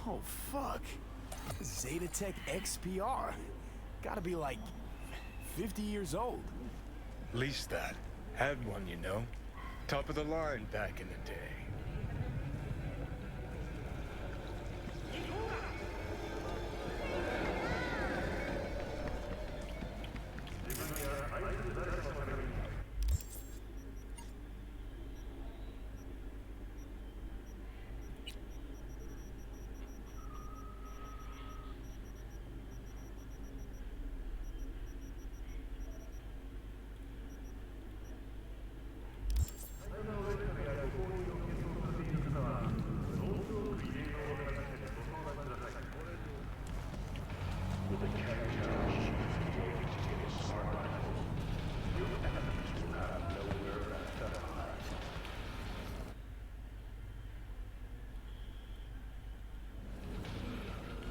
Oh, fuck. Zetatech XPR. Gotta be like 50 years old. At least that. Had one, you know. Top of the line back in the day.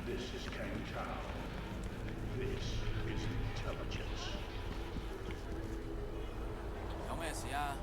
This is Kangtao. This is intelligence. 有咩事啊？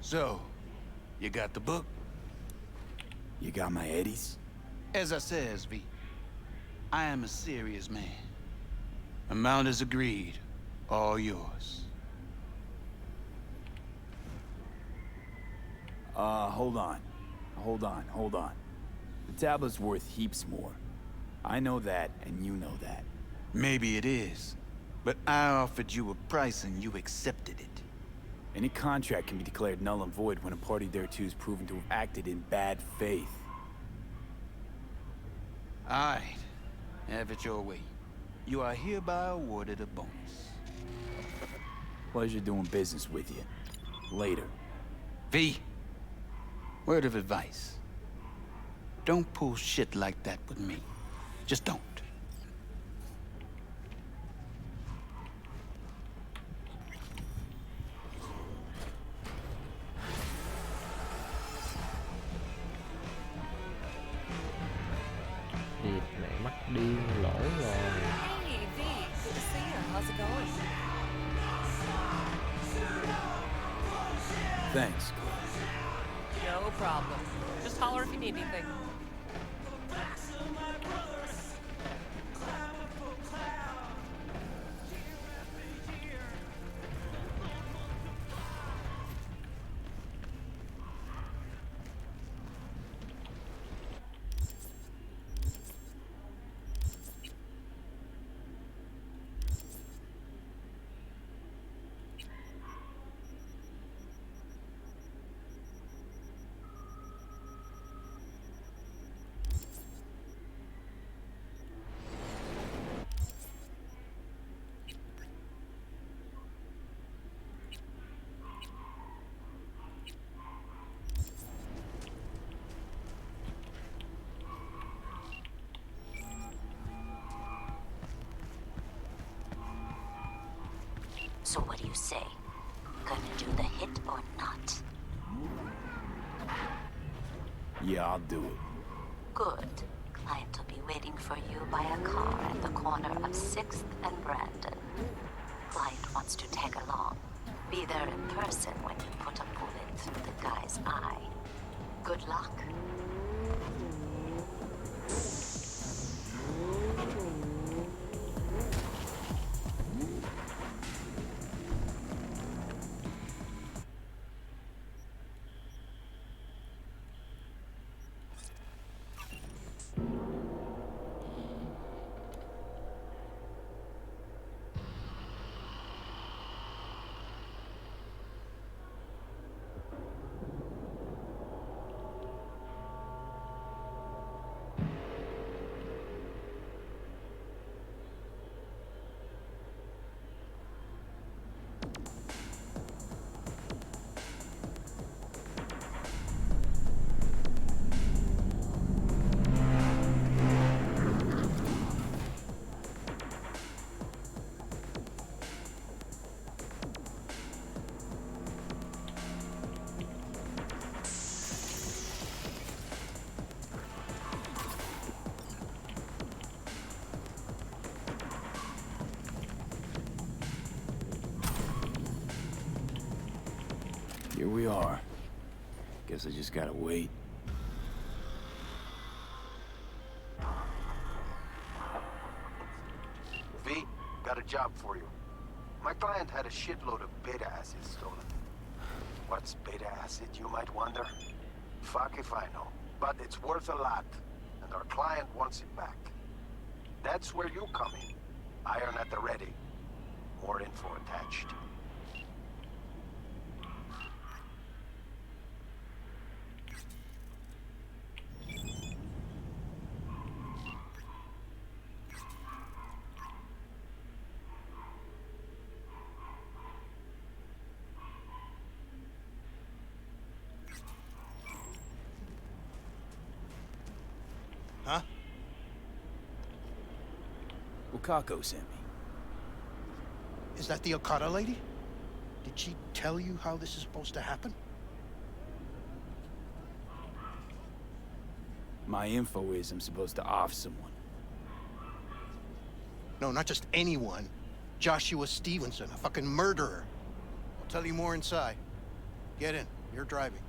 So, you got the book? You got my eddies? As I says, V, I am a serious man. Amount is agreed. All yours. Hold on. Hold on. The tablet's worth heaps more. I know that, and you know that. Maybe it is, but I offered you a price and you accepted it. Any contract can be declared null and void when a party thereto is proven to have acted in bad faith. All right. Have it your way. You are hereby awarded a bonus. Pleasure doing business with you. Later. V, word of advice. Don't pull shit like that with me. Just don't. Dịp này mắc điên lỗ rồi. Hey, V. Good to see you. How's it going? Thanks. No problem. Just holler if you need anything. So what do you say? Gonna do the hit or not? Yeah, I'll do it. Good. Client will be waiting for you by a car at the corner of 6th and Brandon. Client wants to tag along. Be there in person when you put a bullet through the guy's eye. Good luck. Here we are. Guess I just gotta wait. V, got a job for you. My client had a shitload of beta acid stolen. What's beta acid, you might wonder? Fuck if I know. But it's worth a lot, and our client wants it back. That's where you come in. Iron at the ready. More info attached. Huh? Wakako sent me. Is that the Okada lady? Did she tell you how this is supposed to happen? My info is I'm supposed to off someone. No, not just anyone. Joshua Stevenson, a fucking murderer. I'll tell you more inside. Get in. You're driving.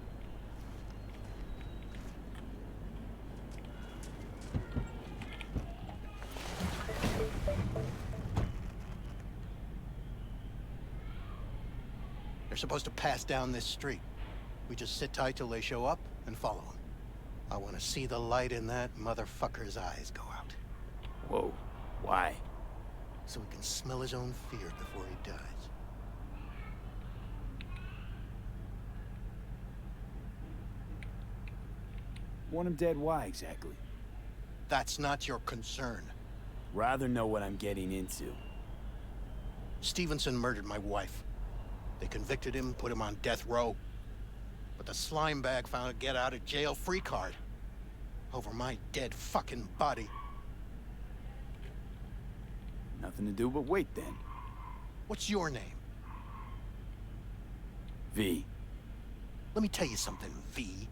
They're supposed to pass down this street. We just sit tight till they show up and follow them. I want to see the light in that motherfucker's eyes go out. Whoa, why? So he can smell his own fear before he dies. Want him dead, why exactly? That's not your concern. Rather know what I'm getting into. Stevenson murdered my wife. They convicted him, put him on death row. But the slime bag found a get-out-of-jail-free card. Over my dead fucking body. Nothing to do but wait then. What's your name? V. Let me tell you something, V.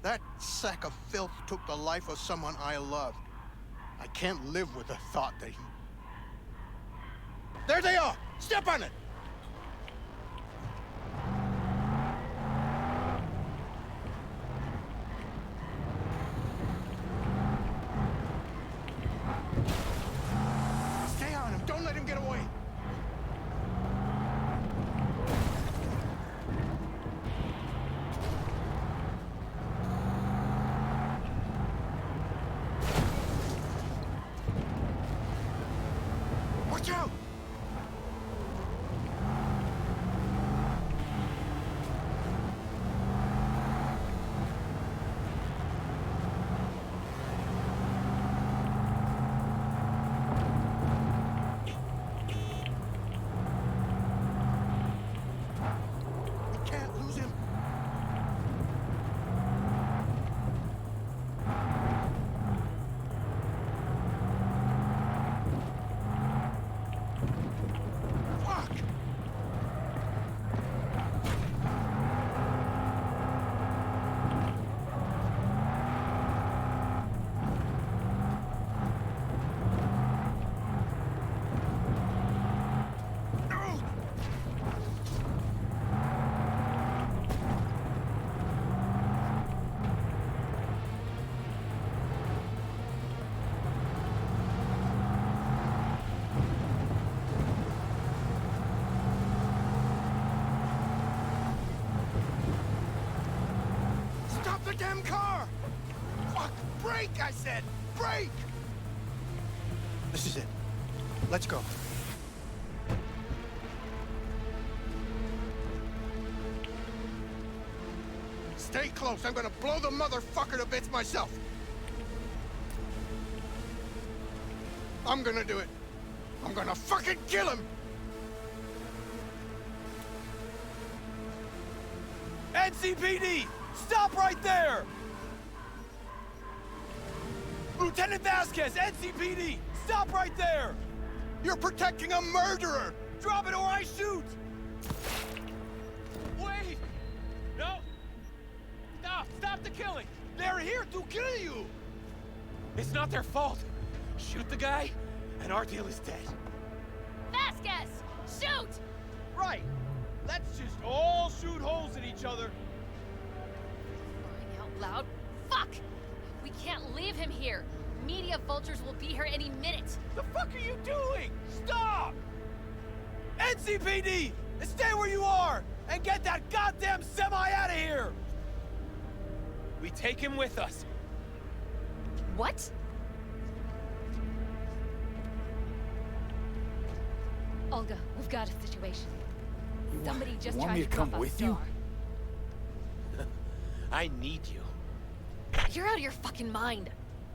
That sack of filth took the life of someone I loved. I can't live with the thought that he... There they are! Step on it! Stay on him! Don't let him get away! Watch out! We can't lose him. Fuck! No! Stop the damn car! Fuck! Brake, I said! Brake! This is it. Let's go. Stay close. I'm gonna blow the motherfucker to bits myself. I'm gonna do it. I'm gonna fucking kill him! NCPD! Stop right there! Lieutenant Vasquez, NCPD! Stop right there! You're protecting a murderer! Drop it or I shoot! Wait! No! Stop! Stop the killing! They're here to kill you! It's not their fault. Shoot the guy, and our deal is dead. Vasquez! Shoot! Right! Let's just all shoot holes in each other. Crying out loud. Fuck! We can't leave him here. Media vultures will be here any minute. The fuck are you doing? Stop! NCPD! Stay where you are! And get that goddamn semi out of here! We take him with us. What? Olga, we've got a situation. Somebody just want tried me to to come drop with a you? star. I need you. You're out of your fucking mind.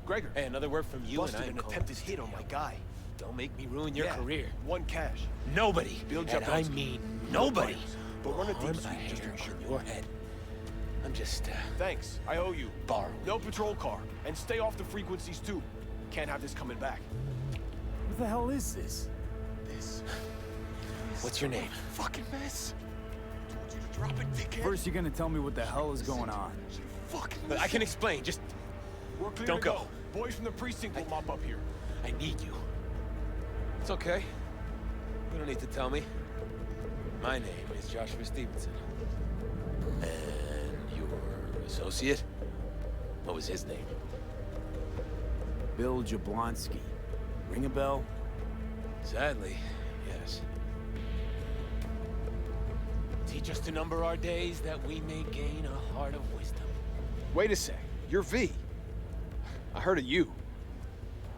Gregor. Hey, another word from you Busted and I am an attempted hit on my guy. Don't make me ruin your Yeah, career. One cash. Nobody, Bill and I Jablonski. mean nobody, But run a harm deep a sweep just to hair ensure on your head. I'm just, Thanks, I owe you. borrowing. No patrol car, and stay off the frequencies too. Can't have this coming back. What the hell is this? What's your name? Fucking mess. Told you to drop it, dickhead. First you're gonna tell me what the hell is going on. Fucking I can explain, just We're clear don't to go. Boys from the precinct will mop up here. I need you. It's okay. You don't need to tell me. My name is Joshua Stevenson. Associate? What was his name? Bill Jablonski. Ring a bell? Sadly, yes. Teach us to number our days that we may gain a heart of wisdom. Wait a sec. You're V. I heard of you.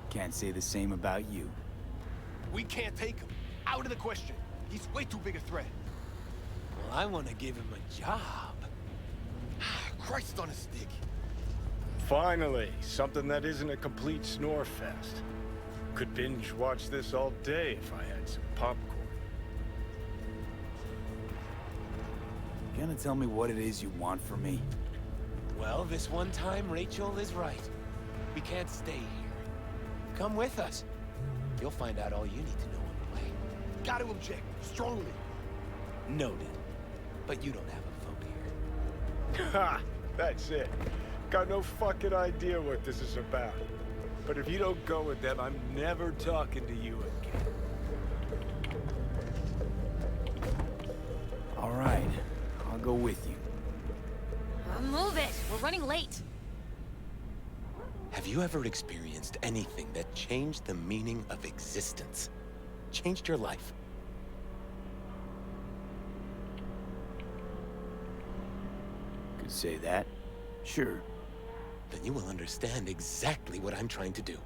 Can't say the same about you. We can't take him. Out of the question. He's way too big a threat. Well, I want to give him a job. Christ on a stick. Finally, something that isn't a complete snore fest. Could binge watch this all day if I had some popcorn. Gonna tell me what it is you want from me? Well, this one time, Rachel is right. We can't stay here. Come with us. You'll find out all you need to know on the way. Got to object. Strongly. Noted. But you don't have a vote here. Ha! That's it. Got no fucking idea what this is about. But if you don't go with them, I'm never talking to you again. All right. I'll go with you. Move it! We're running late. Have you ever experienced anything that changed the meaning of existence? Changed your life? Could say that. Sure. Then you will understand exactly what I'm trying to do.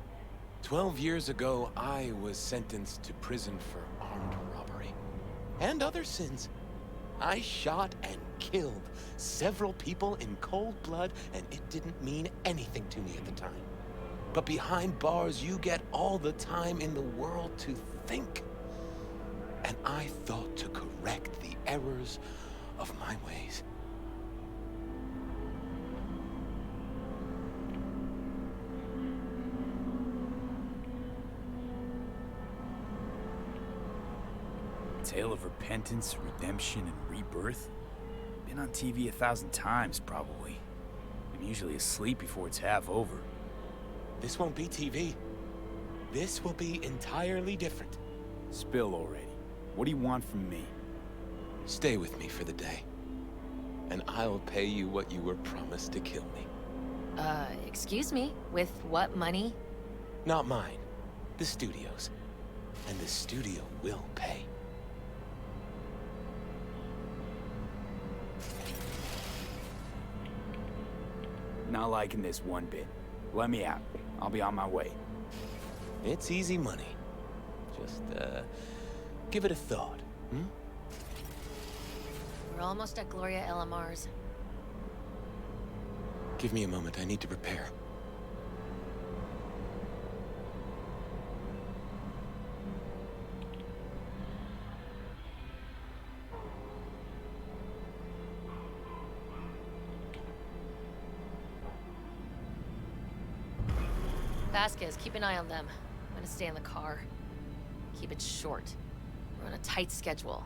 12 years ago, I was sentenced to prison for armed robbery. And other sins. I shot and killed several people in cold blood, and it didn't mean anything to me at the time. But behind bars, you get all the time in the world to think. And I thought to correct the errors of my ways. Tale of repentance, redemption, and rebirth? Been on TV 1,000 times, probably. I'm usually asleep before it's half over. This won't be TV. This will be entirely different. Spill already. What do you want from me? Stay with me for the day. And I'll pay you what you were promised to kill me. Excuse me? With what money? Not mine. The studio's. And the studio will pay. Not liking this one bit. Let me out. I'll be on my way. It's easy money. Just, give it a thought, hmm? We're almost at Gloria LMR's. Give me a moment. I need to prepare. Vasquez, keep an eye on them. I'm gonna stay in the car. Keep it short. We're on a tight schedule.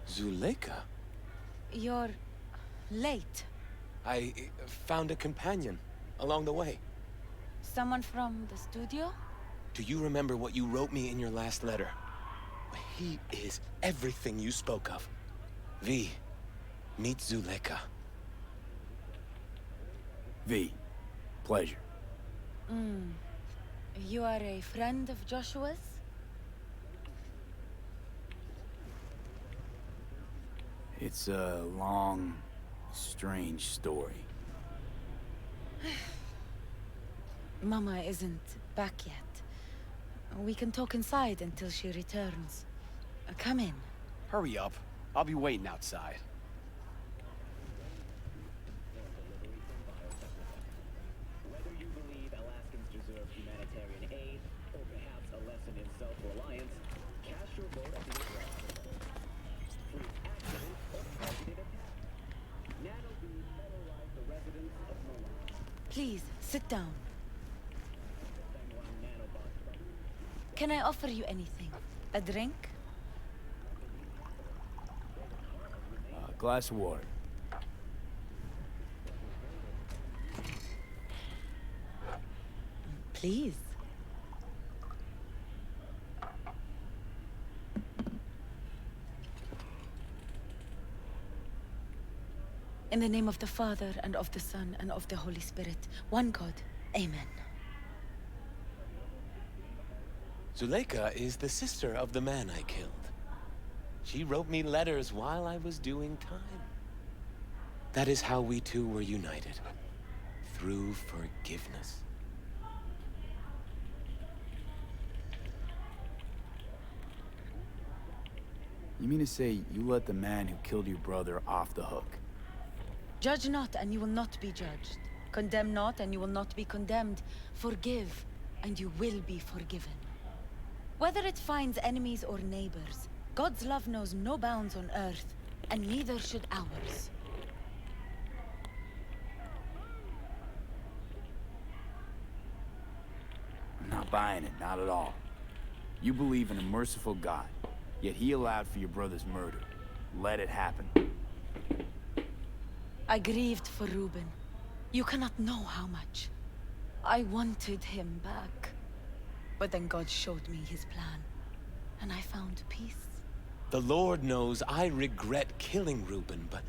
Zuleika? You're late. I found a companion along the way. Someone from the studio? Do you remember what you wrote me in your last letter? He is everything you spoke of. V, meet Zuleika. V, pleasure. You are a friend of Joshua's? It's a long, strange story. Mama isn't back yet. We can talk inside until she returns. Come in. Hurry up. I'll be waiting outside. Whether you believe Alaskans deserve humanitarian aid, or perhaps a lesson in self-reliance, cast your vote at the address. Freak accident or targeted attack. Nano beam terrorize the residents of Milan. Please, sit down. Can I offer you anything? A drink? A glass of water. Please. In the name of the Father, and of the Son, and of the Holy Spirit, one God. Amen. Zuleika is the sister of the man I killed. She wrote me letters while I was doing time. That is how we two were united. Through forgiveness. You mean to say you let the man who killed your brother off the hook? Judge not, and you will not be judged. Condemn not, and you will not be condemned. Forgive, and you will be forgiven. Whether it finds enemies or neighbors, God's love knows no bounds on earth, and neither should ours. I'm not buying it, not at all. You believe in a merciful God, yet he allowed for your brother's murder. Let it happen. I grieved for Reuben. You cannot know how much. I wanted him back. But then God showed me his plan, and I found peace. The Lord knows I regret killing Reuben, but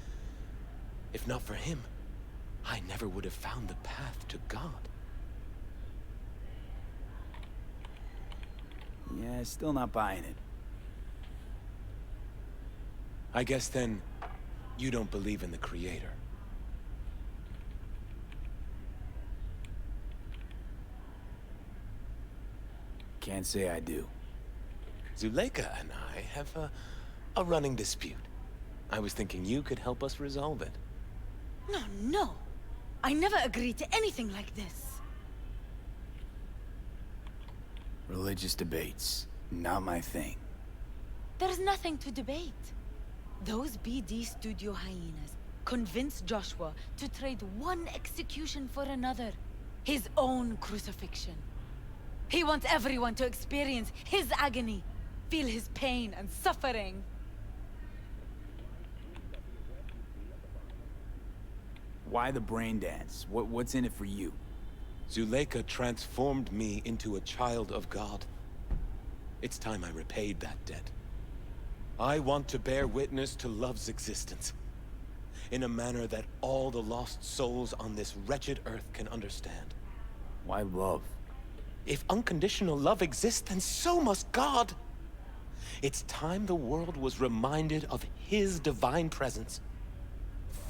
if not for him, I never would have found the path to God. Yeah, still not buying it. I guess then, you don't believe in the Creator. Can't say I do. Zuleika and I have a running dispute. I was thinking you could help us resolve it. No. I never agreed to anything like this. Religious debates, not my thing. There's nothing to debate. Those BD studio hyenas convinced Joshua to trade one execution for another. His own crucifixion. He wants everyone to experience his agony, feel his pain and suffering. Why the brain dance? What's in it for you? Zuleika transformed me into a child of God. It's time I repaid that debt. I want to bear witness to love's existence, in a manner that all the lost souls on this wretched earth can understand. Why love? If unconditional love exists, then so must God. It's time the world was reminded of his divine presence.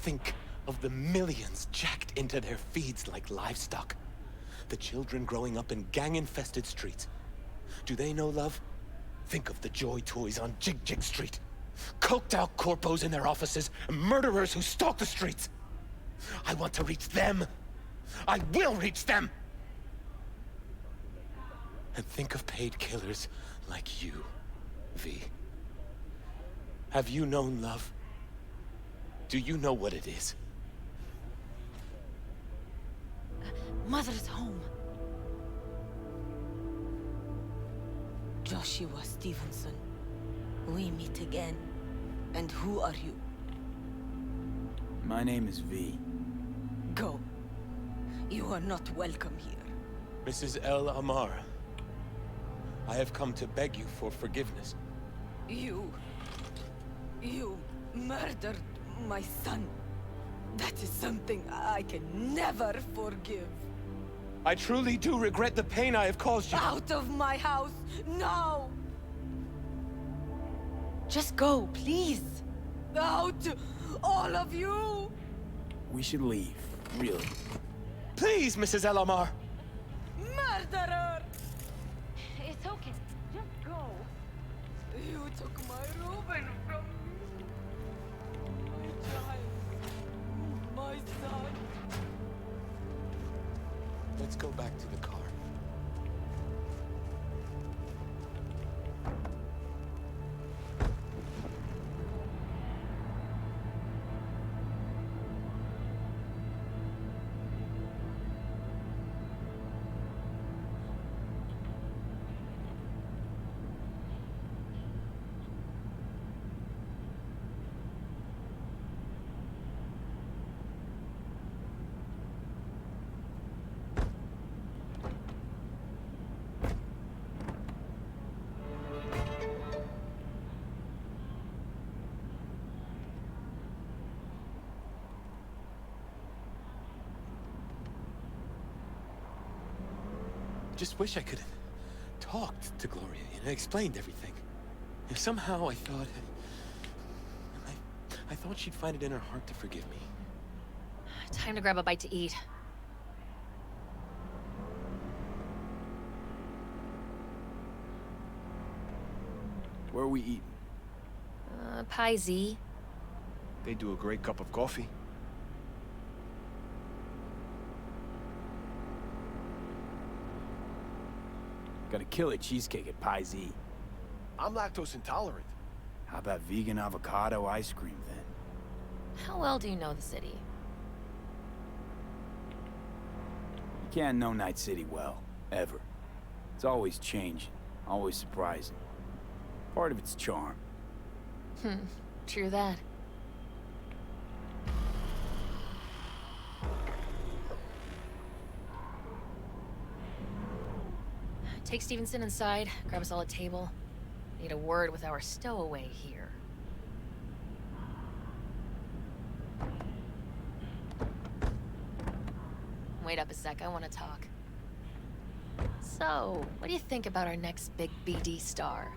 Think of the millions jacked into their feeds like livestock. The children growing up in gang-infested streets. Do they know love? Think of the joy toys on Jig Jig Street. Coked-out corpos in their offices, and murderers who stalk the streets. I want to reach them. I will reach them! And think of paid killers like you, V. Have you known love? Do you know what it is? Mother's home. Joshua Stevenson. We meet again. And who are you? My name is V. Go. You are not welcome here. Mrs. El Amar, I have come to beg you for forgiveness. You murdered my son. That is something I can never forgive. I truly do regret the pain I have caused you. Out of my house, now! Just go, please. Out, all of you! We should leave, really. Please, Mrs. El Amar! Murderer! It's okay. took my Reuben from me. My child. My son. Let's go back to the car. Just wish I could have talked to Gloria and explained everything. And somehow I thought she'd find it in her heart to forgive me. Time to grab a bite to eat. Where are we eating? Pie Z. They do a great cup of coffee. Got a killer cheesecake at Pie Z. I'm lactose intolerant. How about vegan avocado ice cream, then? How well do you know the city? You can't know Night City well, ever. It's always changing, always surprising. Part of its charm. True that. Take Stevenson inside, grab us all a table. Need a word with our stowaway here. Wait up a sec, I want to talk. So, what do you think about our next big BD star?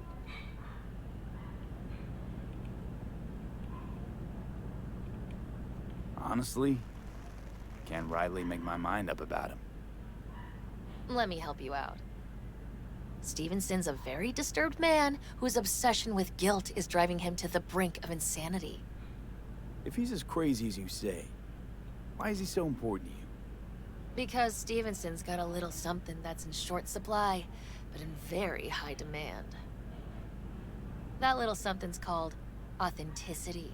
Honestly, can't rightly make my mind up about him. Let me help you out. Stevenson's a very disturbed man whose obsession with guilt is driving him to the brink of insanity. If he's as crazy as you say, why is he so important to you? Because Stevenson's got a little something that's in short supply, but in very high demand. That little something's called authenticity.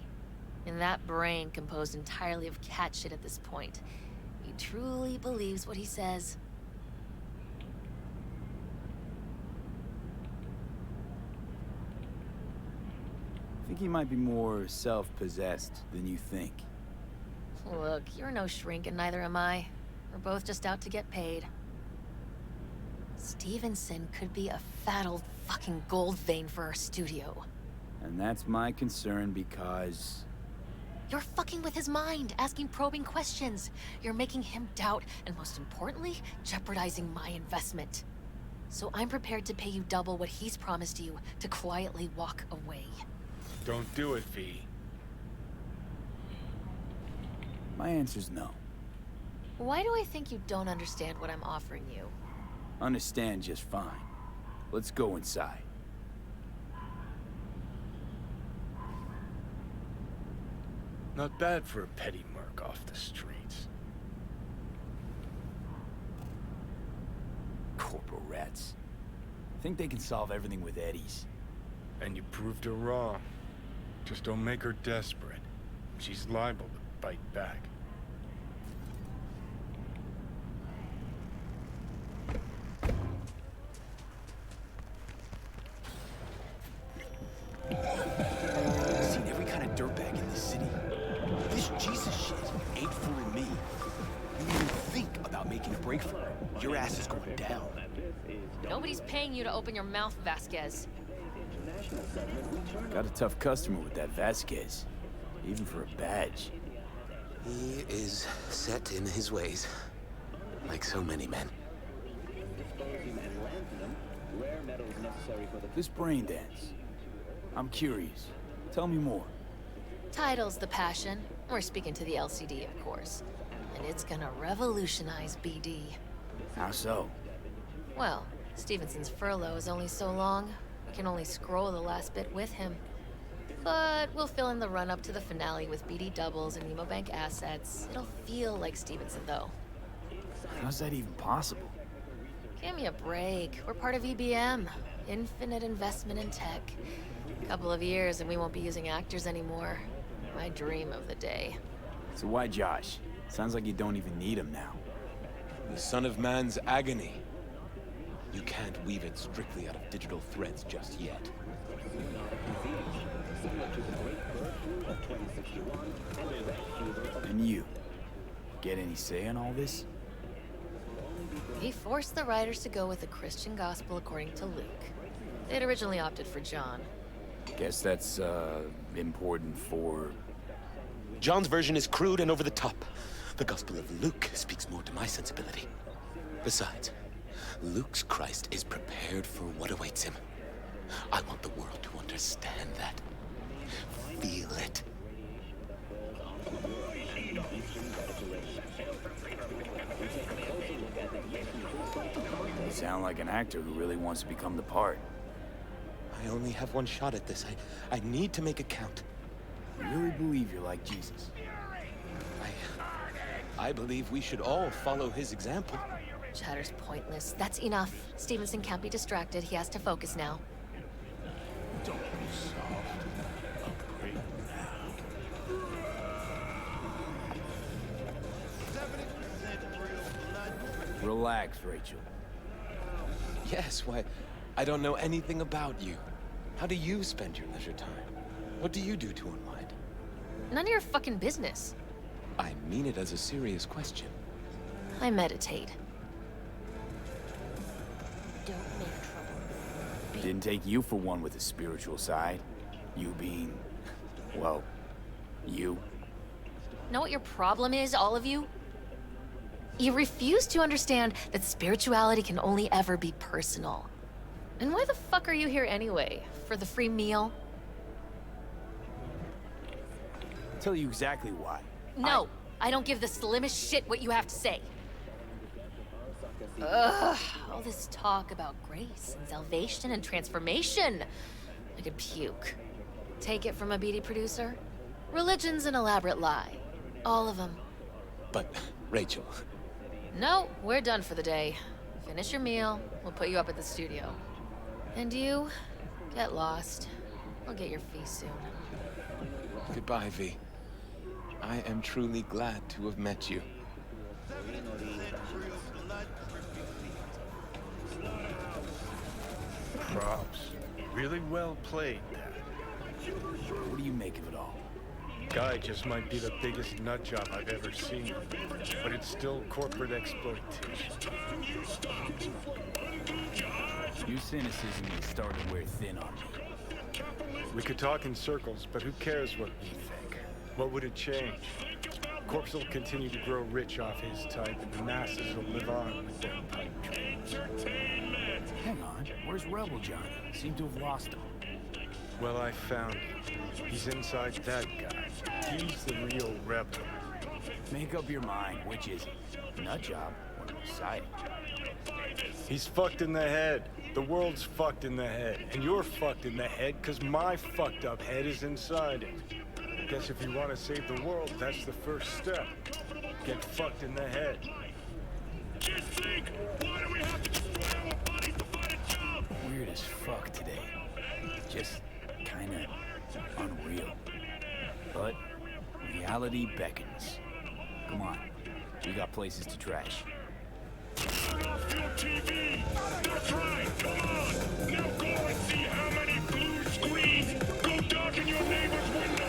In that brain composed entirely of cat shit at this point, he truly believes what he says. I think he might be more self-possessed than you think. Look, you're no shrink and neither am I. We're both just out to get paid. Stevenson could be a fat old fucking gold vein for our studio. And that's my concern because... You're fucking with his mind, asking probing questions. You're making him doubt, and most importantly, jeopardizing my investment. So I'm prepared to pay you double what he's promised you to quietly walk away. Don't do it, V. My answer's no. Why do I think you don't understand what I'm offering you? Understand just fine. Let's go inside. Not bad for a petty merc off the streets. Corporal rats. Think they can solve everything with eddies. And you proved her wrong. Just don't make her desperate. She's liable to bite back. Seen every kind of dirtbag in this city. This Jesus shit ain't fooling me. You even think about making a break for it, your ass is going down. Nobody's paying you to open your mouth, Vasquez. Got a tough customer with that Vasquez, even for a badge. He is set in his ways, like so many men. This brain dance. I'm curious. Tell me more. Title's the passion. We're speaking to the LCD, of course. And it's gonna revolutionize BD. How so? Well, Stevenson's furlough is only so long. We can only scroll the last bit with him. But we'll fill in the run-up to the finale with BD doubles and Nemobank assets. It'll feel like Stevenson, though. How's that even possible? Give me a break. We're part of EBM. Infinite investment in tech. Couple of years and we won't be using actors anymore. My dream of the day. So why Josh? Sounds like you don't even need him now. The son of man's agony. You can't weave it strictly out of digital threads just yet. And you? Get any say in all this? He forced the writers to go with the Christian gospel according to Luke. They'd originally opted for John. Guess that's, important for... John's version is crude and over the top. The Gospel of Luke speaks more to my sensibility. Besides, Luke's Christ is prepared for what awaits him. I want the world to understand that. Feel it. You sound like an actor who really wants to become the part. I only have one shot at this. I need to make it count. You really believe you're like Jesus? I believe we should all follow his example. Chatter's pointless. That's enough. Stevenson can't be distracted. He has to focus now. Don't be soft. Upgrade now. 70% real blood. Relax, Rachel. Yes, why, I don't know anything about you. How do you spend your leisure time? What do you do to unwind? None of your fucking business. I mean it as a serious question. I meditate. Don't make trouble. Didn't take you for one with a spiritual side. You being... well... you. Know what your problem is, all of you? You refuse to understand that spirituality can only ever be personal. And why the fuck are you here anyway? For the free meal? I'll tell you exactly why. No, I don't give the slimmest shit what you have to say. Ugh, all this talk about grace and salvation and transformation. I could puke. Take it from a BD producer? Religion's an elaborate lie. All of them. But, Rachel... No, we're done for the day. Finish your meal, we'll put you up at the studio. And you, get lost. I'll get your fee soon. Goodbye, V. I am truly glad to have met you. Props. Really well played, Dad. What do you make of it all? Guy just might be the biggest nutjob I've ever seen, but it's still corporate exploitation. Your cynicism is starting to wear thin on me. We could talk in circles, but who cares what we think? What would it change? Corpse will continue to grow rich off his type, and the masses will live on with their pipe dreams. Hang on, where's Rebel Johnny? Seem to have lost him. Well, I found him. He's inside that guy. He's the real rebel. Make up your mind, which is it? Nutjob or Poseidon? He's fucked in the head. The world's fucked in the head. And you're fucked in the head because my fucked up head is inside it. Guess if you want to save the world, that's the first step. Get fucked in the head. Just think, why do we have to destroy our bodies to fight a job? Weird as fuck today. Just kinda unreal. But reality beckons. Come on, we got places to trash. Turn off your TV! That's right! Come on! Now go and see how many blue screens! Go darken your neighbor's window!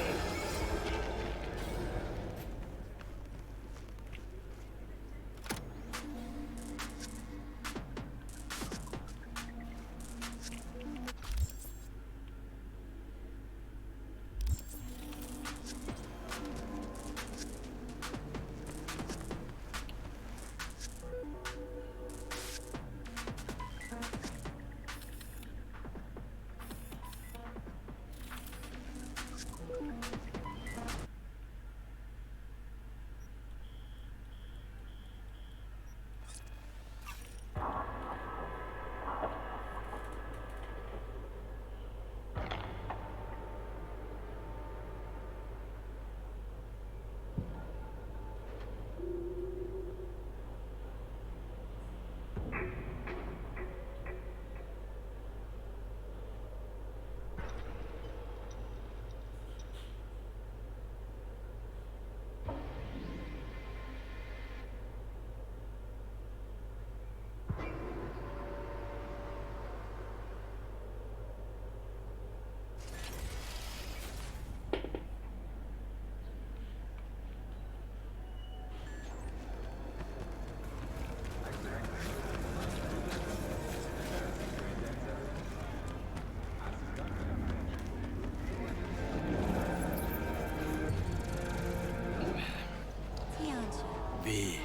V,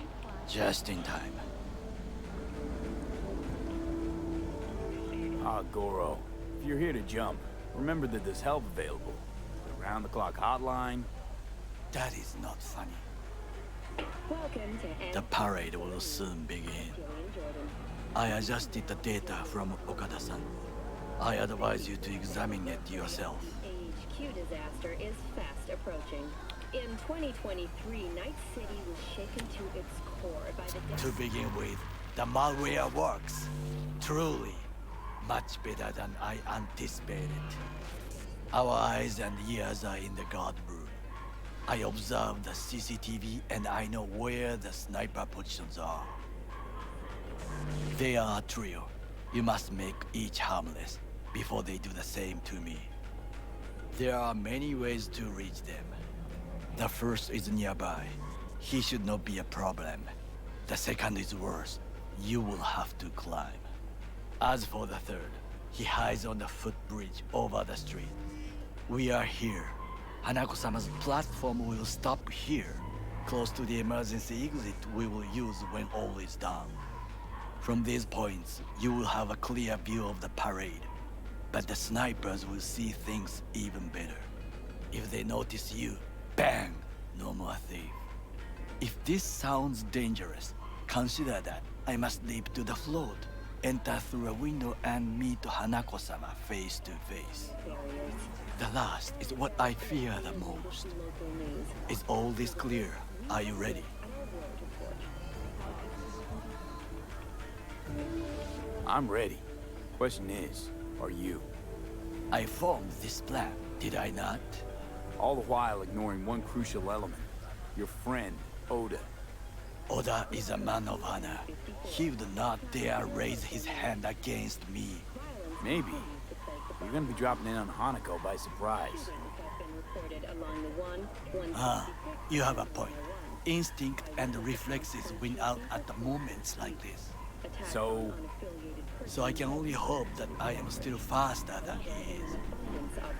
just in time. Ah, Goro. If you're here to jump, remember that there's help available. Round-the-clock hotline. That is not funny. Welcome to The parade will soon begin. I adjusted the data from Okada-san. I advise you to examine it yourself. HQ disaster is fast approaching. In 2023, Night City was shaken to its core by the To begin with, the malware works. Truly, much better than I anticipated. Our eyes and ears are in the guard room. I observed the CCTV and I know where the sniper positions are. They are a trio. You must make each harmless before they do the same to me. There are many ways to reach them. The first is nearby. He should not be a problem. The second is worse. You will have to climb. As for the third, he hides on the footbridge over the street. We are here. Hanako-sama's platform will stop here, close to the emergency exit we will use when all is done. From these points, you will have a clear view of the parade, but the snipers will see things even better. If they notice you, bang! No more thief. If this sounds dangerous, consider that I must leap to the float, enter through a window and meet Hanako-sama face to face. The last is what I fear the most. Is all this clear? Are you ready? I'm ready. Question is, are you? I formed this plan, did I not? All the while ignoring one crucial element. Your friend, Oda. Oda is a man of honor. He would not dare raise his hand against me. Maybe. We're gonna be dropping in on Hanako by surprise. You have a point. Instinct and reflexes win out at the moments like this. So I can only hope that I am still faster than he is.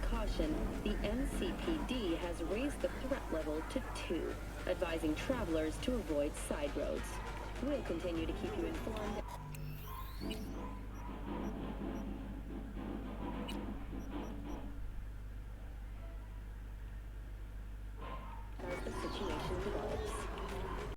Caution, the NCPD has raised the threat level to 2, advising travelers to avoid side roads. We'll continue to keep you informed.